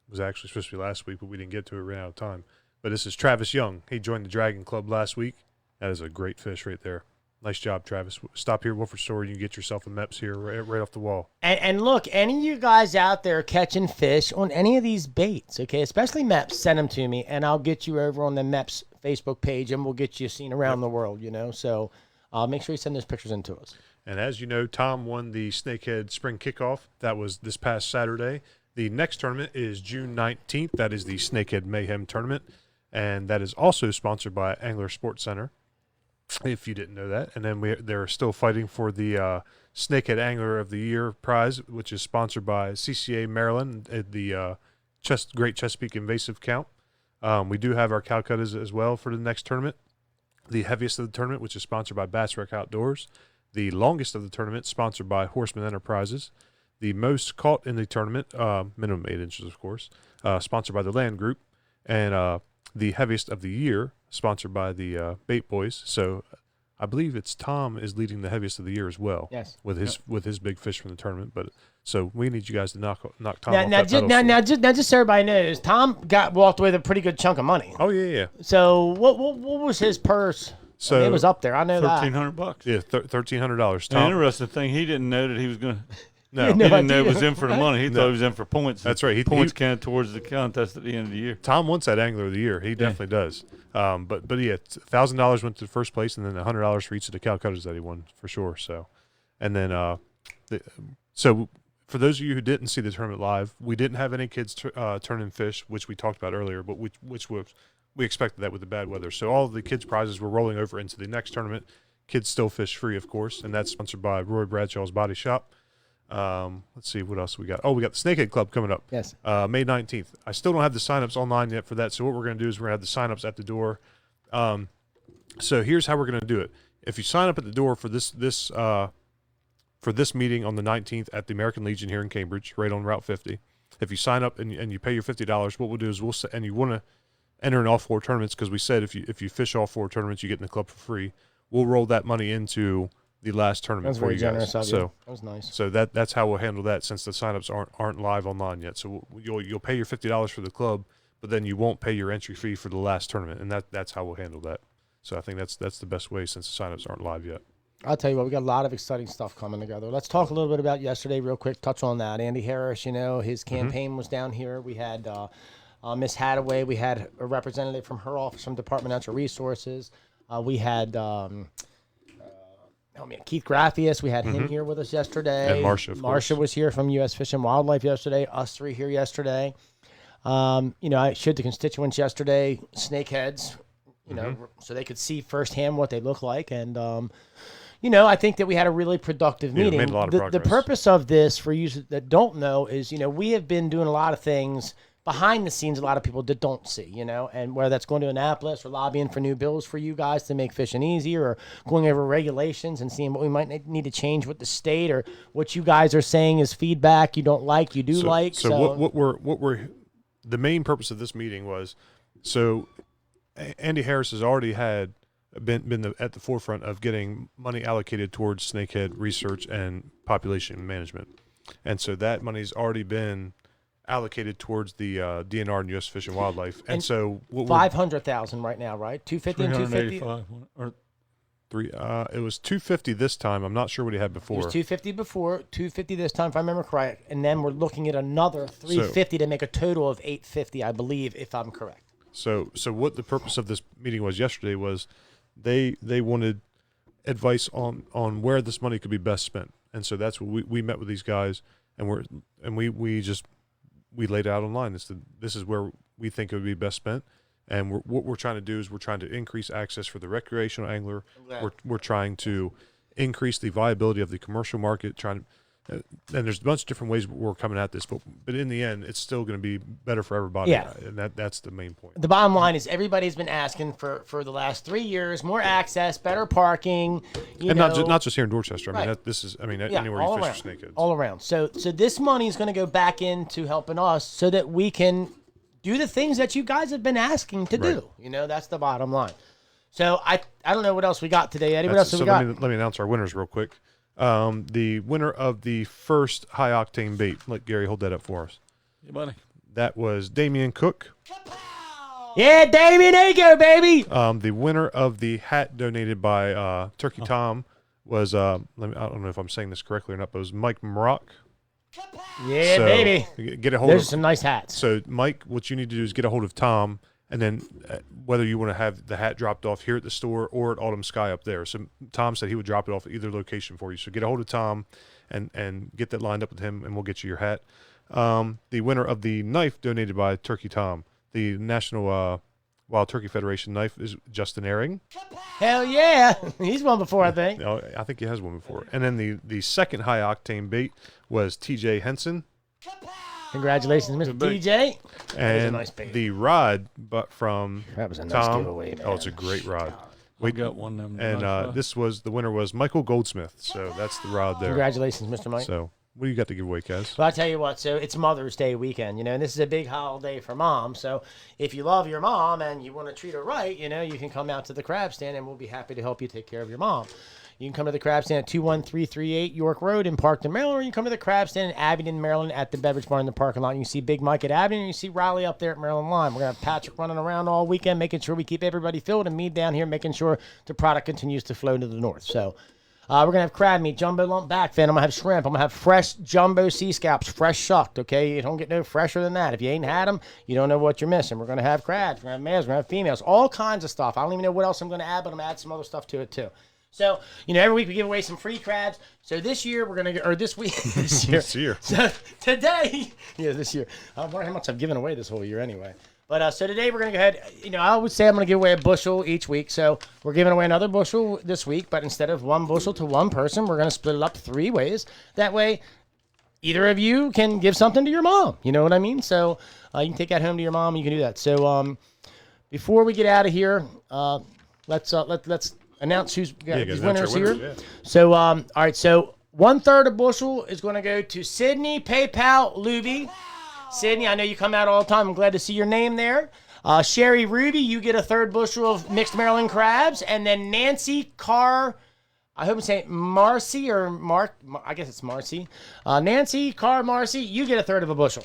was actually supposed to be last week, but we didn't get to it. We ran out of time. But this is Travis Young. He joined the Dragon Club last week. That is a great fish right there. Nice job, Travis. Stop here at Woolford Store. You can get yourself a Mepps here right off the wall. And look, any of you guys out there catching fish on any of these baits, okay, especially Mepps, send them to me, and I'll get you over on the Mepps Facebook page, and we'll get you seen around the world, So make sure you send those pictures in to us. And as you know, Tom won the Snakehead Spring Kickoff. That was this past Saturday. The next tournament is June 19th. That is the Snakehead Mayhem Tournament, and that is also sponsored by Angler Sports Center, if you didn't know that. And then they're still fighting for the Snakehead Angler of the Year prize, which is sponsored by CCA Maryland, the Great Chesapeake Invasive Count. We do have our Calcuttas as well for the next tournament. The heaviest of the tournament, which is sponsored by Bassrack Outdoors. The longest of the tournament, sponsored by Horseman Enterprises. The most caught in the tournament, minimum 8 inches, of course, sponsored by the Land Group. And the heaviest of the year, sponsored by the Bait Boyz. So I believe it's Tom is leading the heaviest of the year as well. Yes. With his big fish from the tournament. But so we need you guys to knock Tom off now, just so everybody knows, Tom walked away with a pretty good chunk of money. Oh yeah. So what was his purse? So it was up there. I know that. $1,300. Yeah, $1,300. The interesting thing, he didn't know that he was going to. No, he didn't know it was in for the money. He thought he was in for points. That's right. Points count towards the contest at the end of the year. Tom wants that Angler of the Year. He definitely does. But yeah, $1,000 went to the first place, and then $100 for each of the Calcuttas that he won for sure. So, and then so for those of you who didn't see the tournament live, we didn't have any kids turn in fish, which we talked about earlier, but which we expected that with the bad weather. So all of the kids' prizes were rolling over into the next tournament. Kids still fish free, of course, and that's sponsored by Roy Bradshaw's Body Shop. Let's see what else we got. Oh, we got the Snakehead Club coming up. Yes. May 19th. I still don't have the signups online yet for that. So what we're going to do is we're going to have the signups at the door. So here's how we're going to do it. If you sign up at the door for this meeting on the 19th at the American Legion here in Cambridge, right on Route 50, if you sign up and you pay your $50, what we'll do is and you want to enter in all 4 tournaments, because we said if you fish all 4 tournaments, you get in the club for free. We'll roll that money into the last tournament for you guys. So that was nice. So that's how we'll handle that, since the signups aren't live online yet. So you'll pay your $50 for the club, but then you won't pay your entry fee for the last tournament, and that's how we'll handle that. So I think that's the best way, since the signups aren't live yet. I'll tell you what, we got a lot of exciting stuff coming together. Let's talk a little bit about yesterday real quick, touch on that. Andy Harris, his campaign was down here. We had Miss Hadaway. We had a representative from her office from Department of Natural Resources. We had Keith Graffius. We had him here with us yesterday. And Marsha was here from U.S. Fish and Wildlife yesterday. Us 3 here yesterday. I showed the constituents yesterday snakeheads, so they could see firsthand what they look like. And, I think that we had a really productive meeting. Made a lot of progress. The purpose of this, for you that don't know, is, we have been doing a lot of things behind the scenes, a lot of people that don't see, and whether that's going to Annapolis or lobbying for new bills for you guys to make fishing easier, or going over regulations and seeing what we might need to change with the state, or what you guys are saying is feedback you don't like, you do like. So what we're the main purpose of this meeting was, so Andy Harris has already been at the forefront of getting money allocated towards snakehead research and population management, and so that money's already been allocated towards the DNR and U.S. Fish and Wildlife, and so $500,000 right now, right? 250 and 250. Or It was $250 this time. I'm not sure what he had before. It was $250 before, $250 this time, if I remember correct. And then we're looking at another $350 to make a total of $850, I believe, if I'm correct. So what the purpose of this meeting was yesterday was they wanted advice on where this money could be best spent. And so that's what we met with these guys, and we laid out online. This is where we think it would be best spent. And what we're trying to do is we're trying to increase access for the recreational angler. Okay. We're trying to increase the viability of the commercial market. And there's a bunch of different ways we're coming at this, but in the end, it's still going to be better for everybody. Yeah. And that's the main point. The bottom line is everybody's been asking for the last 3 years, more access, better parking. Not just here in Dorchester. I mean, Right. Anywhere you fish for snakeheads. All around. So this money is going to go back into helping us so that we can do the things that you guys have been asking to do. That's the bottom line. So I don't know what else we got today, Eddie. What else have we got? Let me announce our winners real quick. The winner of the first high octane bait. Let Gary hold that up for us. Hey, buddy. That was Damian Cook. Yeah, Damian, there you go, baby. The winner of the hat donated by Turkey Tom was I don't know if I'm saying this correctly or not, but it was Mike Marock. Yeah, baby. Get a hold. There's some nice hats. So, Mike, what you need to do is get a hold of Tom, and then whether you want to have the hat dropped off here at the store or at Autumn Sky up there. So, Tom said he would drop it off at either location for you. So, get a hold of Tom and get that lined up with him, and we'll get you your hat. The winner of the knife donated by Turkey Tom, the National Wild Turkey Federation knife, is Justin Ehring. Hell yeah. He's won before, I think. No, I think he has one before. And then the second high octane bait was TJ Henson. Congratulations, Mr. TJ. And nice bait. the rod from that was a nice Tom. giveaway, man. Oh, it's a great rod. We got one of them. And the winner was Michael Goldsmith. So that's the rod there. Congratulations, Mr. Mike. So what do you got to give away, Kaz? Well, I'll tell you what. So it's Mother's Day weekend, and this is a big holiday for mom. So if you love your mom and you want to treat her right, you can come out to the crab stand, and we'll be happy to help you take care of your mom. You can come to the crab stand at 21338 York Road in Parkton, Maryland, or you can come to the crab stand in Abingdon, Maryland at the Beverage Bar in the parking lot. You can see Big Mike at Abingdon, and you see Riley up there at Maryland Line. We're going to have Patrick running around all weekend, making sure we keep everybody filled, and me down here making sure the product continues to flow to the north. So we're going to have crab meat, jumbo lump back fin. I'm going to have shrimp. I'm going to have fresh jumbo sea scallops, fresh shucked, okay? You don't get no fresher than that. If you ain't had them, you don't know what you're missing. We're going to have crabs. We're going to have males. We're going to have females. All kinds of stuff. I don't even know what else I'm going to add, but I'm going to add some other stuff to it, too. So, every week we give away some free crabs. So this year we're going to, or this week, this year. So today, this year. I wonder how much I've given away this whole year anyway. But so today we're going to go ahead, I always say I'm going to give away a bushel each week. So we're giving away another bushel this week, but instead of one bushel to one person, we're going to split it up 3 ways. That way, either of you can give something to your mom. You know what I mean? So you can take that home to your mom and you can do that. So before we get out of here, let's announce who's got these winners here. Yeah. So, all right. So 1/3 of bushel is going to go to Sydney PayPal Luby. Sydney, I know you come out all the time. I'm glad to see your name there. Sherry Ruby, you get a 1/3 bushel of mixed Maryland crabs. And then Nancy Carr, I hope I'm saying Marcy or Mark. I guess it's Marcy. Nancy Carr Marcy, you get a 1/3 of a bushel.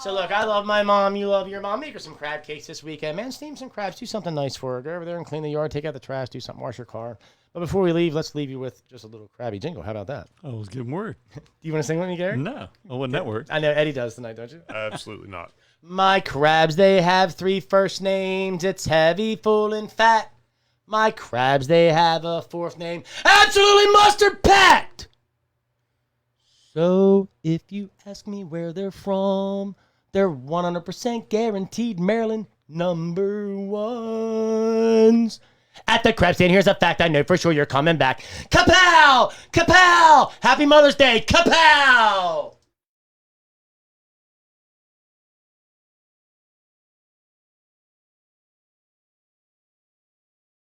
So, look, I love my mom. You love your mom. Make her some crab cakes this weekend. Man, steam some crabs. Do something nice for her. Go over there and clean the yard. Take out the trash. Do something. Wash your car. But before we leave, let's leave you with just a little crabby jingle. How about that? I was getting worried. Do you want to sing with me, Gary? No. I wouldn't that work. I know Eddie does tonight, don't you? Absolutely not. My crabs, they have 3 first names. It's heavy, full, and fat. My crabs, they have a 4th name. Absolutely mustard packed! So, if you ask me where they're from, they're 100% guaranteed Maryland #1s. At the crab stand, here's a fact I know for sure you're coming back. Kapow! Kapow! Happy Mother's Day! Kapow!